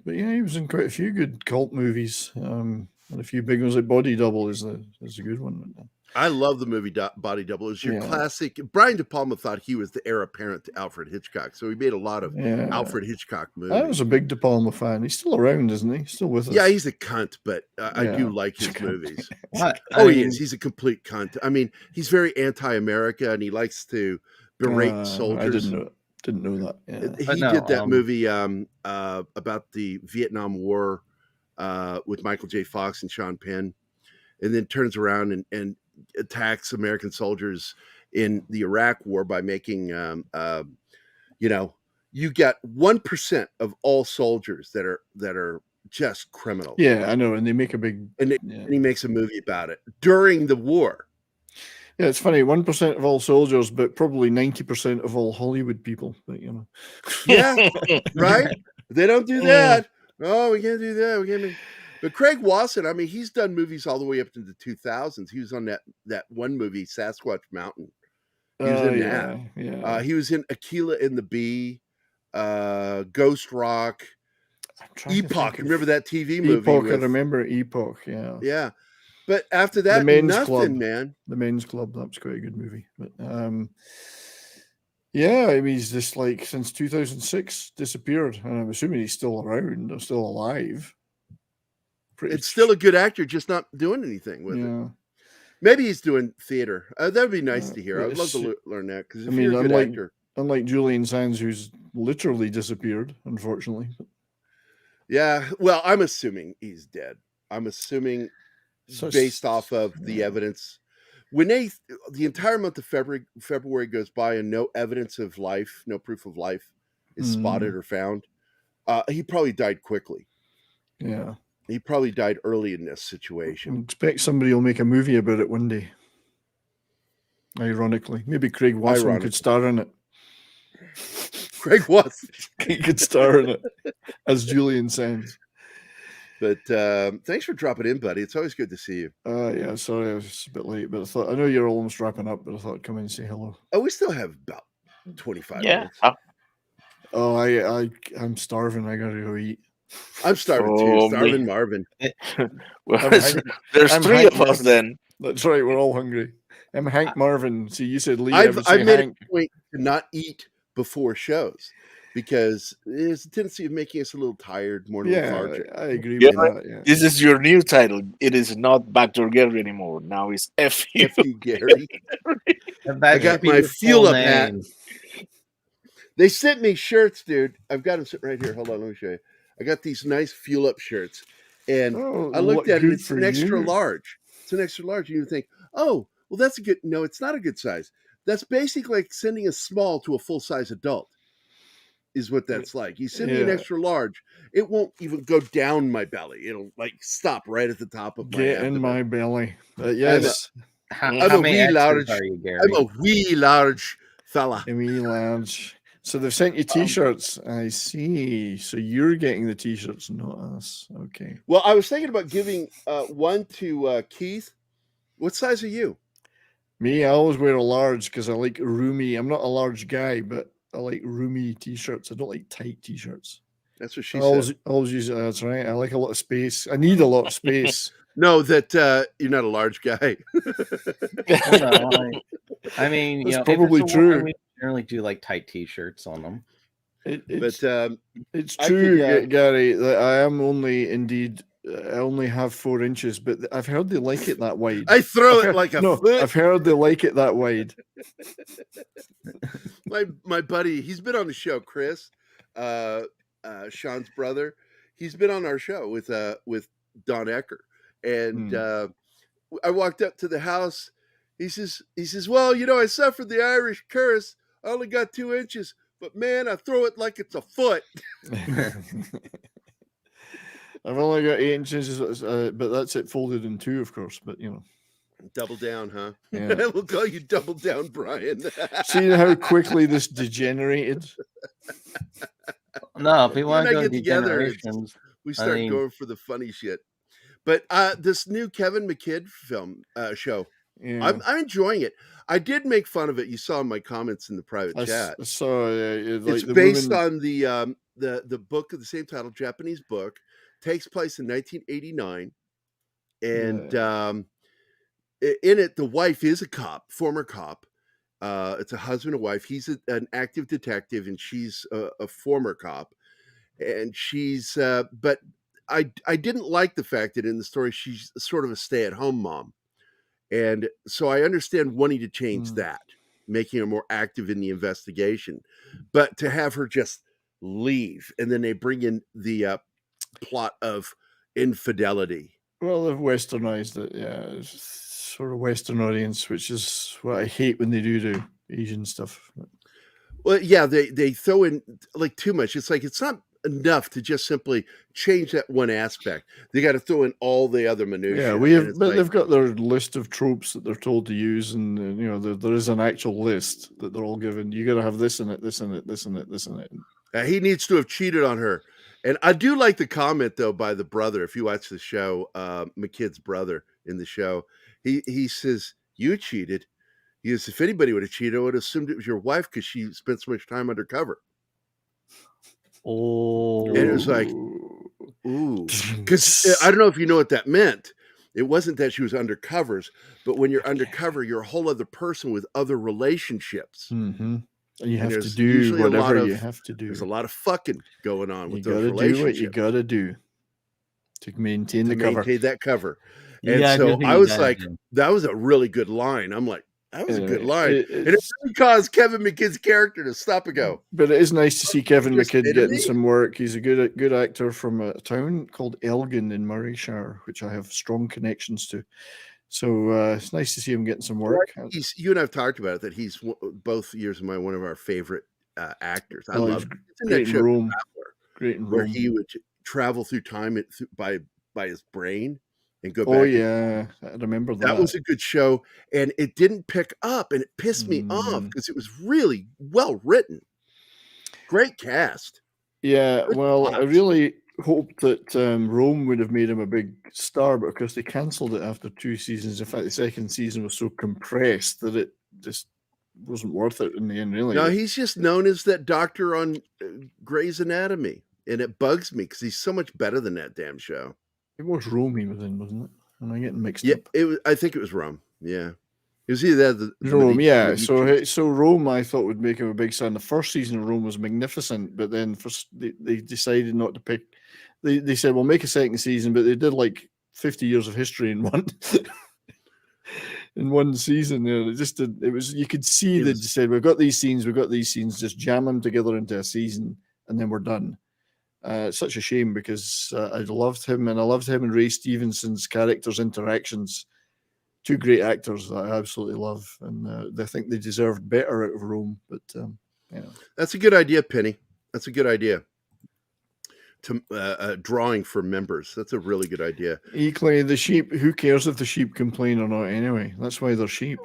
But yeah, he was in quite a few good cult movies, and a few big ones. Like Body Double is a good one. I love the movie Body Double. It was your classic. Brian De Palma thought he was the heir apparent to Alfred Hitchcock, so he made a lot of Alfred Hitchcock movies. I was a big De Palma fan. He's still around, isn't he? He's still with us. Yeah, he's a cunt, but I do like his movies. He is. He's a complete cunt. I mean, he's very anti-America, and he likes to berate soldiers. I didn't know that. Yeah. He did that movie about the Vietnam War with Michael J. Fox and Sean Penn, and then turns around and attacks American soldiers in the Iraq War by making, you got 1% of all soldiers that are just criminals. Yeah, I know, and they make a big. And he makes a movie about it during the war. Yeah, it's funny. 1% of all soldiers, but probably 90% of all Hollywood people. But yeah, right. They don't do that. Oh, we can't do that. We can't. But Craig Wasson, I mean, he's done movies all the way up to the 2000s. He was on that one movie, Sasquatch Mountain. He was in that. Yeah. He was in Aquila and the Bee, Ghost Rock, Epoch. Remember that TV movie? Epoch, I remember Epoch. Yeah. Yeah. But after that, The Men's nothing, Club. man. The Men's Club. That was quite a good movie. But Yeah, I mean, he's just like since 2006 disappeared, and I'm assuming he's still around or still alive. It's still a good actor, just not doing anything with it. Maybe he's doing theater. That would be nice to hear. I would love to learn that because if you're a good actor, unlike Julian Sands, who's literally disappeared, unfortunately. Yeah, well, I'm assuming he's dead. I'm assuming based off of the evidence. When the entire month of February goes by and no evidence of life, no proof of life is spotted or found, he probably died quickly. Yeah. He probably died early in this situation. I expect somebody will make a movie about it one day. Ironically. Maybe Craig Wasson could star in it. Craig Wasson. He could star in it as Julian Sands. But thanks for dropping in, buddy. It's always good to see you. Yeah, sorry I was a bit late, but I know you're almost wrapping up, but I thought I'd come in and say hello. Oh, we still have about 25 minutes. Oh, I'm starving. I gotta go eat. I'm starving too. Starving Marvin. Well, there's three of us then. That's right. We're all hungry. I'm Hank Marvin. See, you said Lee. I've made a point to not eat before shows because there's a tendency of making us a little tired, more lethargic. I agree with that. Yeah. This is your new title. It is not Backdoor Gary anymore. Now it's F you Gary. I got my fuel up hat. They sent me shirts, dude. I've got them sitting right here. Hold on, let me show you. I got these nice fuel up shirts, and I looked at it. It's an extra large. It's an extra large. And you think, oh, well, that's a good. No, it's not a good size. That's basically like sending a small to a full size adult. Is what that's like. You send me an extra large, it won't even go down my belly. It'll like stop right at the top of my Get abdomen. in my belly. Yes. I'm a wee large. I'm a wee large fella. A wee large. So they've sent you T-shirts. I see. So you're getting the T-shirts, not us. Okay. Well, I was thinking about giving one to Keith. What size are you? Me, I always wear a large because I like roomy. I'm not a large guy, but I like roomy T-shirts. I don't like tight T-shirts. That's what she said. Always use it. That's right. I like a lot of space. I need a lot of space. No, that you're not a large guy. I mean, that's probably true. We generally do like tight T-shirts on them. It's true, Gary. That I am only indeed. I only have 4 inches, but I've heard they like it that wide. I throw it like a foot. I've heard they like it that wide. My buddy, he's been on the show, Chris, Sean's brother. He's been on our show with Don Ecker, and I walked up to the house. He says, well, you know, I suffered the Irish curse. I only got 2 inches, but man, I throw it like it's a foot. I've only got 8 inches, but that's it folded in 2, of course. But you know, double down, huh? Yeah. We'll call you Double Down, Brian. See how quickly this degenerated. No, if we want to go get together, we start going for the funny shit. But this new Kevin McKidd film show, I'm enjoying it. I did make fun of it. You saw in my comments in the private chat. I saw it's based on the book of the same title, Japanese book. Takes place in 1989, and in it, the wife is a cop, former cop. It's a husband and wife. He's an active detective, and she's a former cop. And she's, but I didn't like the fact that in the story she's sort of a stay-at-home mom, and so I understand wanting to change that, making her more active in the investigation, but to have her just leave, and then they bring in the plot of infidelity. Well, they've westernized it, yeah. It's sort of Western audience, which is what I hate when they do Asian stuff. Well, yeah, they throw in like too much. It's like it's not enough to just simply change that one aspect. They got to throw in all the other minutiae. Yeah, they've got their list of tropes that they're told to use, and you know there is an actual list that they're all given. You got to have this in it, this in it, this in it, this in it. He needs to have cheated on her. And I do like the comment, though, by the brother. If you watch the show, McKidd's brother in the show, he says, you cheated. He says, if anybody would have cheated, I would have assumed it was your wife because she spent so much time undercover. Oh. And it was like, ooh. Because I don't know if you know what that meant. It wasn't that she was undercovers, but when you're undercover, you're a whole other person with other relationships. Mm-hmm. And you have to there's do usually whatever you have to There's do. a lot of fucking going on You with those gotta do what relationships you gotta do to maintain the cover. maintain that cover. You And gotta do so what I you was gotta like, do. that was a really good line. I'm like, that was a good line. And it It's, really caused Kevin McKidd's character to stop and go, but it is nice to see Kevin just McKidd kidding getting me? some work. He's a good actor from a town called Elgin in Murrayshire, which I have strong connections to. So it's nice to see him getting some work. You and I've talked about it, that he's both years of one of our favorite actors. I Oh, love he's him. great in show, Rome. Traveler, Great in where Rome. he would travel through time by his brain and go back. Oh yeah, I remember that. That was a good show, and it didn't pick up, and it pissed me off because it was really well written. Great cast. Yeah, Good well, I plots. really hoped that Rome would have made him a big star, but of course they cancelled it after 2 seasons. In fact, the second season was so compressed that it just wasn't worth it in the end, really. No, he's just known as that doctor on Grey's Anatomy, and it bugs me because he's so much better than that damn show. It was Rome he was in, wasn't it? Am I getting mixed Yeah, up? it was. I think it was Rome. Yeah, it was either that. Rome, yeah. So Rome, I thought would make him a big star. The first season of Rome was magnificent, but then they decided not to pick. They said, "We'll make a second season," but they did like 50 years of history in one in one season. You know, it just did. It was, you could see they said, "We've got these scenes, just jam them together into a season, and then we're done." It's such a shame because I loved him, and I loved him and Ray Stevenson's characters' interactions. Two great actors that I absolutely love, and I think they deserved better out of Rome. But that's a good idea, Penny. That's a good idea. To drawing for members, that's a really good idea. Equally, the sheep. Who cares if the sheep complain or not? Anyway, that's why they're sheep.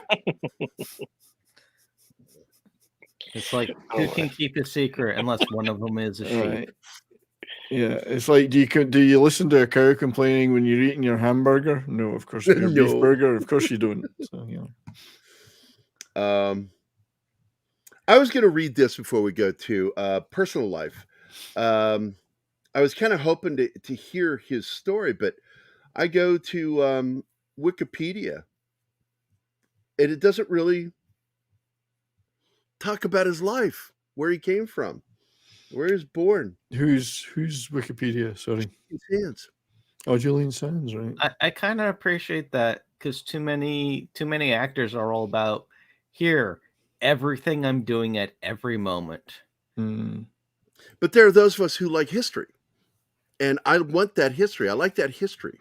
It's like, who can keep a secret unless one of them is a sheep? Right. Yeah, it's like, do you listen to a cow complaining when you're eating your hamburger? No, of course. Your beef burger, of course you don't. So, I was going to read this before we go to personal life. I was kind of hoping to hear his story, but I go to Wikipedia, and it doesn't really talk about his life, where he came from, where he was born. Who's Wikipedia? Sorry. Sands. Oh, Julian Sands, right? I kind of appreciate that because too many actors are all about everything I'm doing at every moment. But there are those of us who like history, and I want that history. I like that history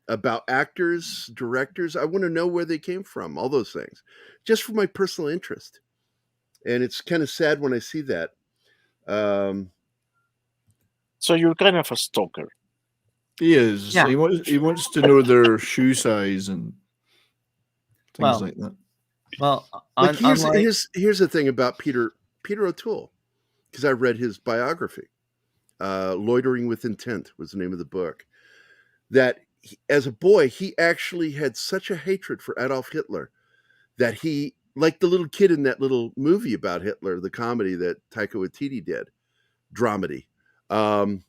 about actors, directors. I want to know where they came from, all those things, just for my personal interest. And it's kind of sad when I see that. So you're kind of a stalker. He is. Yeah. He wants to know their shoe size and things like that. Well, here's the thing about Peter O'Toole, because I read his biography. Loitering with Intent was the name of the book. That as a boy, he actually had such a hatred for Adolf Hitler that he, like the little kid in that little movie about Hitler, the comedy that Taika Waititi did, dramedy. Jojo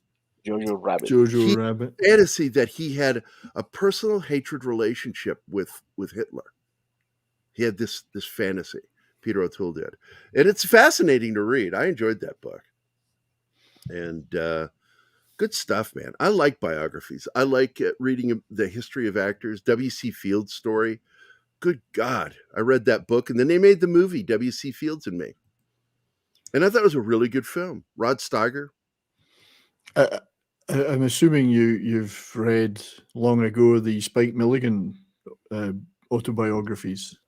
Rabbit. Rabbit. Fantasy that he had a personal hatred relationship with Hitler. He had this fantasy. Peter O'Toole did, and it's fascinating to read. I enjoyed that book, and good stuff, man. I like biographies. I like reading the history of actors. W.C. Fields' story. Good God, I read that book, and then they made the movie W.C. Fields and Me, and I thought it was a really good film. Rod Steiger. I'm assuming you've read long ago the Spike Milligan autobiographies,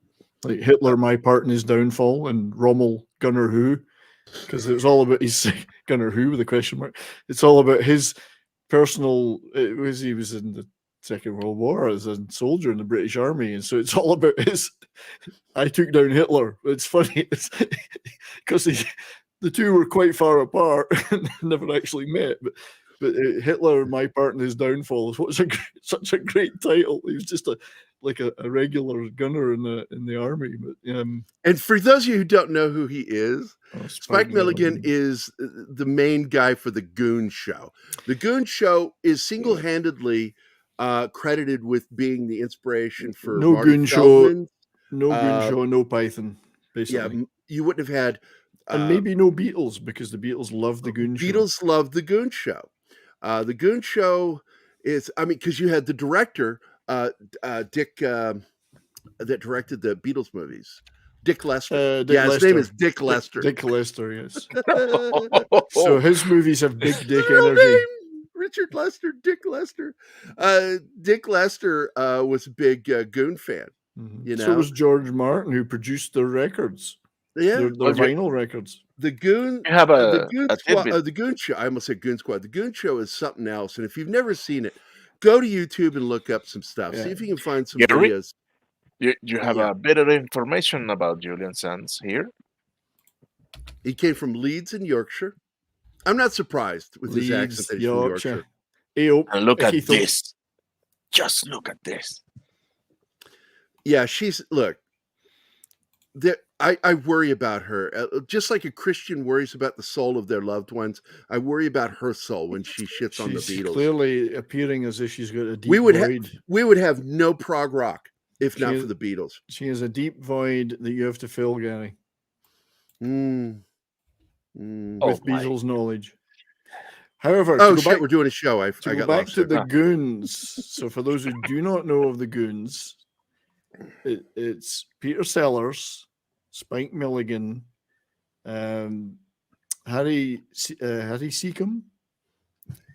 like Hitler, My Part in His Downfall, and Rommel, Gunner Who, because it was all about his Gunner Who with a question mark. It's all about his personal. He was in the Second World War as a soldier in the British Army, and so it's all about his. I took down Hitler. It's funny because the two were quite far apart and never actually met, but Hitler, My Part in His Downfall is such a great title. He was just a regular gunner in the army. But and for those of you who don't know who he is, Spike Milligan is the main guy for the Goon Show. The Goon Show is single-handedly credited with being the inspiration for No Marty Goon Feldman. Show, no Python. Basically, yeah, you wouldn't have had And maybe no Beatles, because the Beatles love the Goon Show. Beatles loved the Goon Show. The Goon Show is, I mean, because you had the director, Dick, that directed the Beatles movies, Dick Lester. His name is Dick Lester. Dick Lester, yes. So his movies have big dick energy. Name, Richard Lester, Dick Lester. Dick Lester was a big Goon fan. You know? So was George Martin, who produced their records. Yeah, their vinyl records. The Goon, You have the Goon Show. I almost said Goon Squad. The Goon Show is something else, and if you've never seen it, go to YouTube and look up some stuff. See if you can find some videos. You have a bit of information about Julian Sands here. He came from Leeds in Yorkshire. I'm not surprised with his accent that he's from Yorkshire. And look at this. Just look at this. Yeah, look. I worry about her, just like a Christian worries about the soul of their loved ones. I worry about her soul when she shits on the Beatles. Clearly appearing as if she's got a deep void. We would have no prog rock if not for the Beatles. She has a deep void that you have to fill, Gary. With Beatles knowledge. However, we're doing a show. I got back to the Goons. So for those who do not know of the Goons, it's Peter Sellers, Spike Milligan, Harry Seacombe,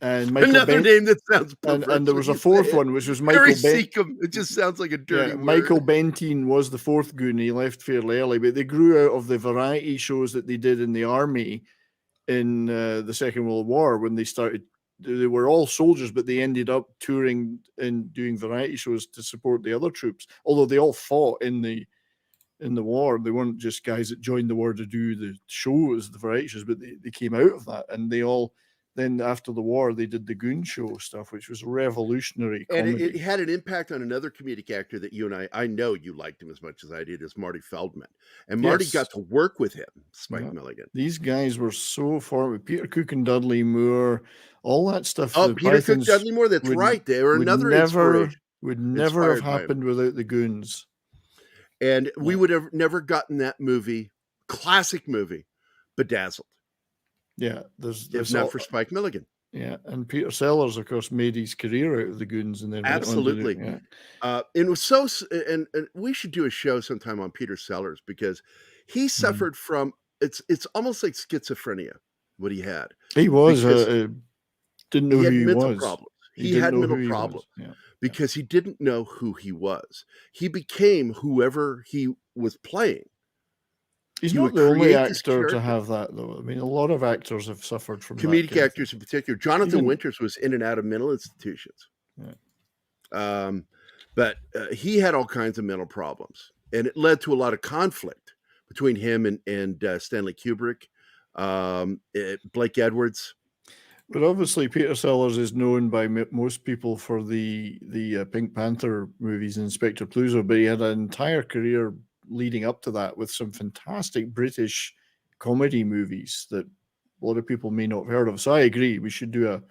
and Michael another name that sounds perfect. And there was a fourth one, which was Michael Seacombe. It just sounds like a dirty word. Michael Bentine was the fourth Goon. He left fairly early, but they grew out of the variety shows that they did in the army in the Second World War when they started. They were all soldiers, but they ended up touring and doing variety shows to support the other troops. Although they all fought in the war, they weren't just guys that joined the war to do the shows, the variety shows, but they came out of that, and they all. Then after the war, they did the Goon Show stuff, which was revolutionary comedy. And it had an impact on another comedic actor that you and I know you liked him as much as I did, as Marty Feldman. And Marty got to work with him, Spike Milligan. These guys were so forward. Peter Cook and Dudley Moore, all that stuff. Oh, Peter Cook, Dudley Moore, that's right. They were another inspiration. Would never have happened without the Goons. And we would have never gotten that movie, classic movie, Bedazzled. Yeah, there's if not for Spike Milligan. Yeah, and Peter Sellers, of course, made his career out of the Goons, and then absolutely. It was so, and we should do a show sometime on Peter Sellers because he suffered from it's almost like schizophrenia. What he had, he was didn't know who he was. Problems. He had mental problems because he didn't know who he was. He became whoever he was playing. He's not the only actor to have that, though. I mean, a lot of actors have suffered from comedic actors in particular. Jonathan Winters was in and out of mental institutions. But he had all kinds of mental problems, and it led to a lot of conflict between him and Stanley Kubrick, Blake Edwards. But obviously, Peter Sellers is known by most people for the Pink Panther movies and Inspector Clouseau, but he had an entire career leading up to that with some fantastic British comedy movies that a lot of people may not have heard of. So I agree, we should do a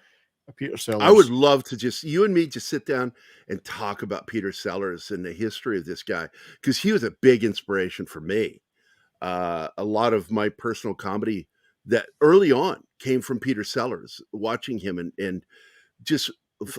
Peter Sellers. I would love to you and me just sit down and talk about Peter Sellers and the history of this guy, because he was a big inspiration for me. A lot of my personal comedy that early on came from Peter Sellers, watching him and just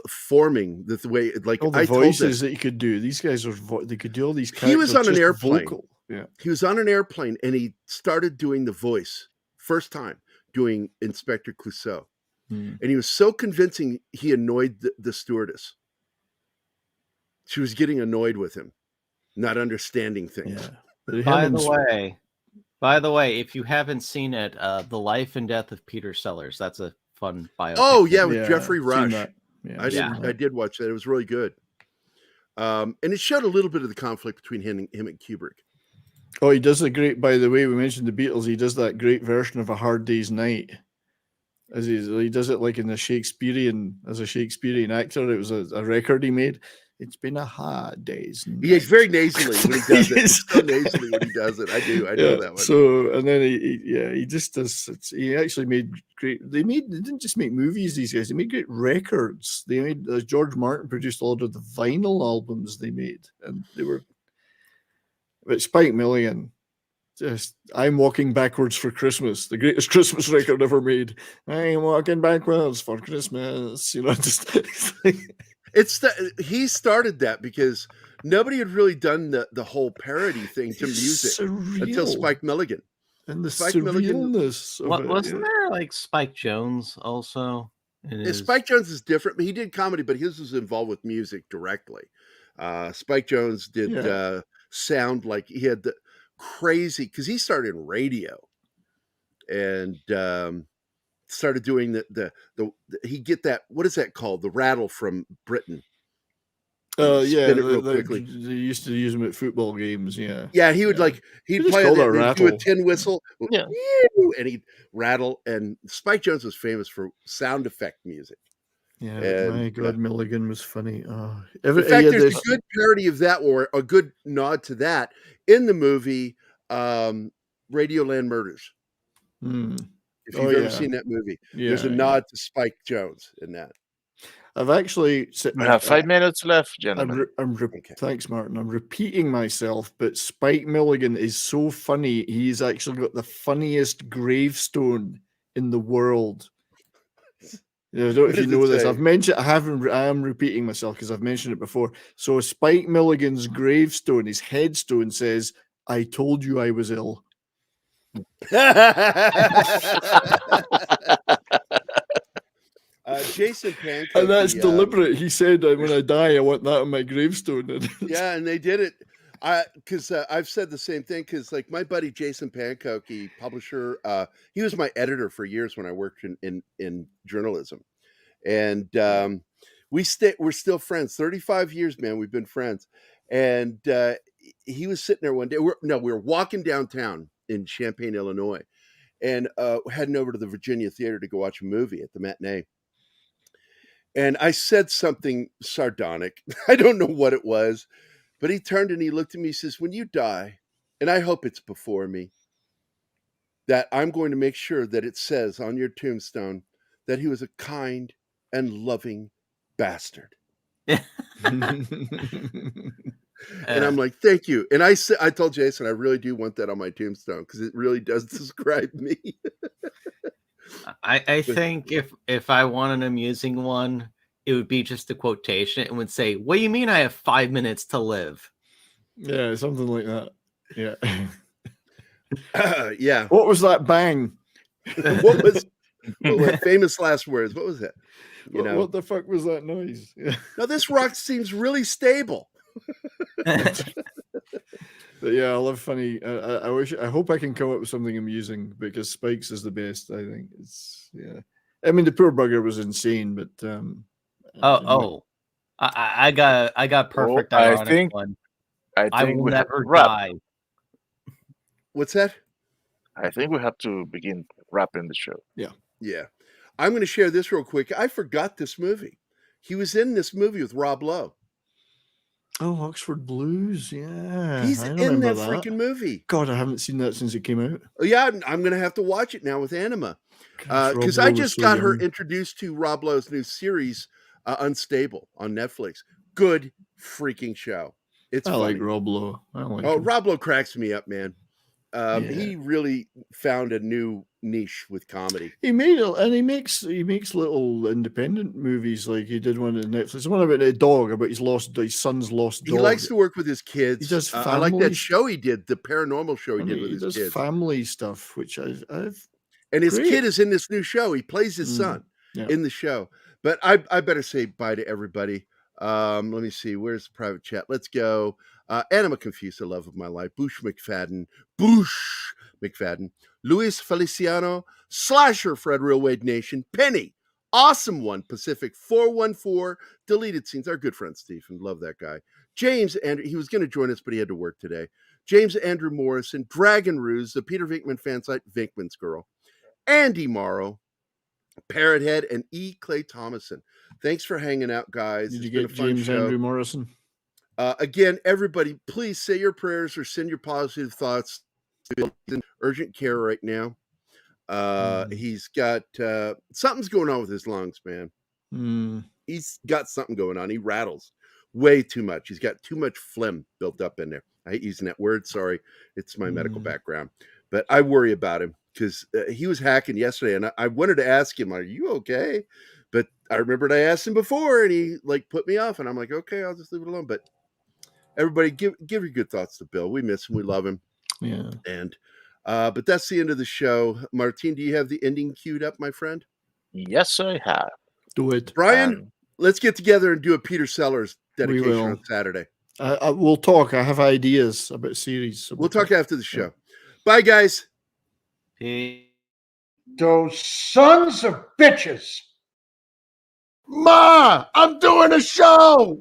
forming the way, like all the voices that he could do. These guys they could do all these characters. He was on an airplane. Yeah, he was on an airplane and he started doing the voice first time doing Inspector Clouseau, and he was so convincing he annoyed the stewardess. She was getting annoyed with him, not understanding things. Yeah. By the way, if you haven't seen it, The Life and Death of Peter Sellers, that's a fun biopic. Oh yeah, with Jeffrey Rush. Yeah, I did watch that. It was really good. And it showed a little bit of the conflict between him and Kubrick. Oh, he does a great, by the way, we mentioned the Beatles, he does that great version of A Hard Day's Night. As he does it like in as a Shakespearean actor. It was a record he made. It's been a hard day's night. He's very nasally when he does it. He's so nasally when he does it. I know that one. So, and then he just does. He actually made great. They didn't just make movies. These guys, they made great records. They made George Martin produced a lot of the vinyl albums they made, and they were. But Spike Milligan, Just, I'm walking backwards for Christmas, the greatest Christmas record ever made. I'm walking backwards for Christmas. Just he started that because nobody had really done the whole parody thing to music until Spike Milligan. And the Spike Milligan, surrealness of it. Wasn't there like Spike Jones also? Spike Jones is different. He did comedy, but his was involved with music directly. Spike Jones did sound like he had the crazy, because he started in radio and started doing the he get that, what is that called, the rattle from Britain. Yeah, Spin it real quickly. they used to use them at football games. Yeah, he would he'd just play call it, that and he'd rattle. do a tin whistle, Yeah, and he'd rattle. And Spike Jones was famous for sound effect music. Yeah, And, my God, Milligan was funny. Oh, in fact, there's a good parody of that, or a good nod to that in the movie Radioland Murders. If you've ever seen that movie, there's a nod to Spike Jones in that. I've actually We have 5 minutes left, gentlemen. Thanks, Martin. I'm repeating myself, but Spike Milligan is so funny. He's actually got the funniest gravestone in the world. I don't know if you know this. I've mentioned. I am repeating myself because I've mentioned it before. So Spike Milligan's gravestone, his headstone says, "I told you I was ill." Jason Pancake, and that's deliberate. He said, "When I die, I want that on my gravestone." Yeah, and they did it. Because I've said the same thing. Because like my buddy Jason Pancake, publisher, he was my editor for years when I worked in journalism, and we're still friends. 35 years, man. We've been friends, and he was sitting there one day. We were walking downtown in Champaign, Illinois, and heading over to the Virginia Theater to go watch a movie at the matinee. And I said something sardonic. I don't know what it was, but he turned and he looked at me. He says, "When you die, and I hope it's before me, that I'm going to make sure that it says on your tombstone that he was a kind and loving bastard." And I'm like, "Thank you." And I told Jason, I really do want that on my tombstone because it really does describe me. I think if I want an amusing one, it would be just a quotation. It would say, "What do you mean I have 5 minutes to live?" Yeah, something like that. Yeah. Yeah. What was that bang? What was famous last words? What was it? What the fuck was that noise? Yeah. Now this rock seems really stable. But yeah, I love funny. I hope I can come up with something amusing because Spike's is the best. I think I mean, the poor bugger was insane, but I got perfect. Ironic one. I will never die. What's that? I think we have to begin wrapping the show. Yeah. I'm going to share this real quick. I forgot this movie. He was in this movie with Rob Lowe. Oh, Oxford Blues. Yeah. He's in that freaking movie. God, I haven't seen that since it came out. Yeah, I'm going to have to watch it now with Anima. Because I just got her introduced to Rob Lowe's new series, Unstable, on Netflix. Good freaking show. It's funny. Like Rob Lowe. Rob Lowe cracks me up, man. He really found a new niche with comedy. He makes little independent movies. Like he did one on Netflix, one about a dog, about his son's lost dog. He likes to work with his kids. He does I like that show he did, the paranormal show he did with his kids. He does family stuff, which I've and his kid is in this new show. He plays his son in the show. But I better say bye to everybody. Let me see. Where's the private chat? Let's go. Anima Confusa, love of my life. Boosh McFadden. Luis Feliciano. Slasher Fred Real Wade Nation. Penny. Awesome One. Pacific 414. Deleted Scenes. Our good friend Stephen. Love that guy. James Andrew. He was going to join us, but he had to work today. James Andrew Morrison. Dragon Ruse. The Peter Vinkman fan site. Vinkman's Girl. Andy Morrow. Parrothead and E. Clay Thomason. Thanks for hanging out, guys. Did you get James Andrew Morrison? Again, everybody, please say your prayers or send your positive thoughts. He's in urgent care right now. He's got something's going on with his lungs, man. He's got something going on. He rattles way too much. He's got too much phlegm built up in there. I hate using that word. Sorry. It's my medical background. But I worry about him because he was hacking yesterday. And I wanted to ask him, are you okay? But I remembered I asked him before and he like put me off. And I'm like, okay, I'll just leave it alone. But everybody give your good thoughts to Bill. We miss him. We love him. Yeah. And but that's the end of the show. Martin, do you have the ending queued up, my friend? Yes, I have. Do it. Brian, let's get together and do a Peter Sellers dedication on Saturday. We'll talk. I have ideas about series. So we'll talk after the show. Bye, guys. Those sons of bitches. Ma, I'm doing a show.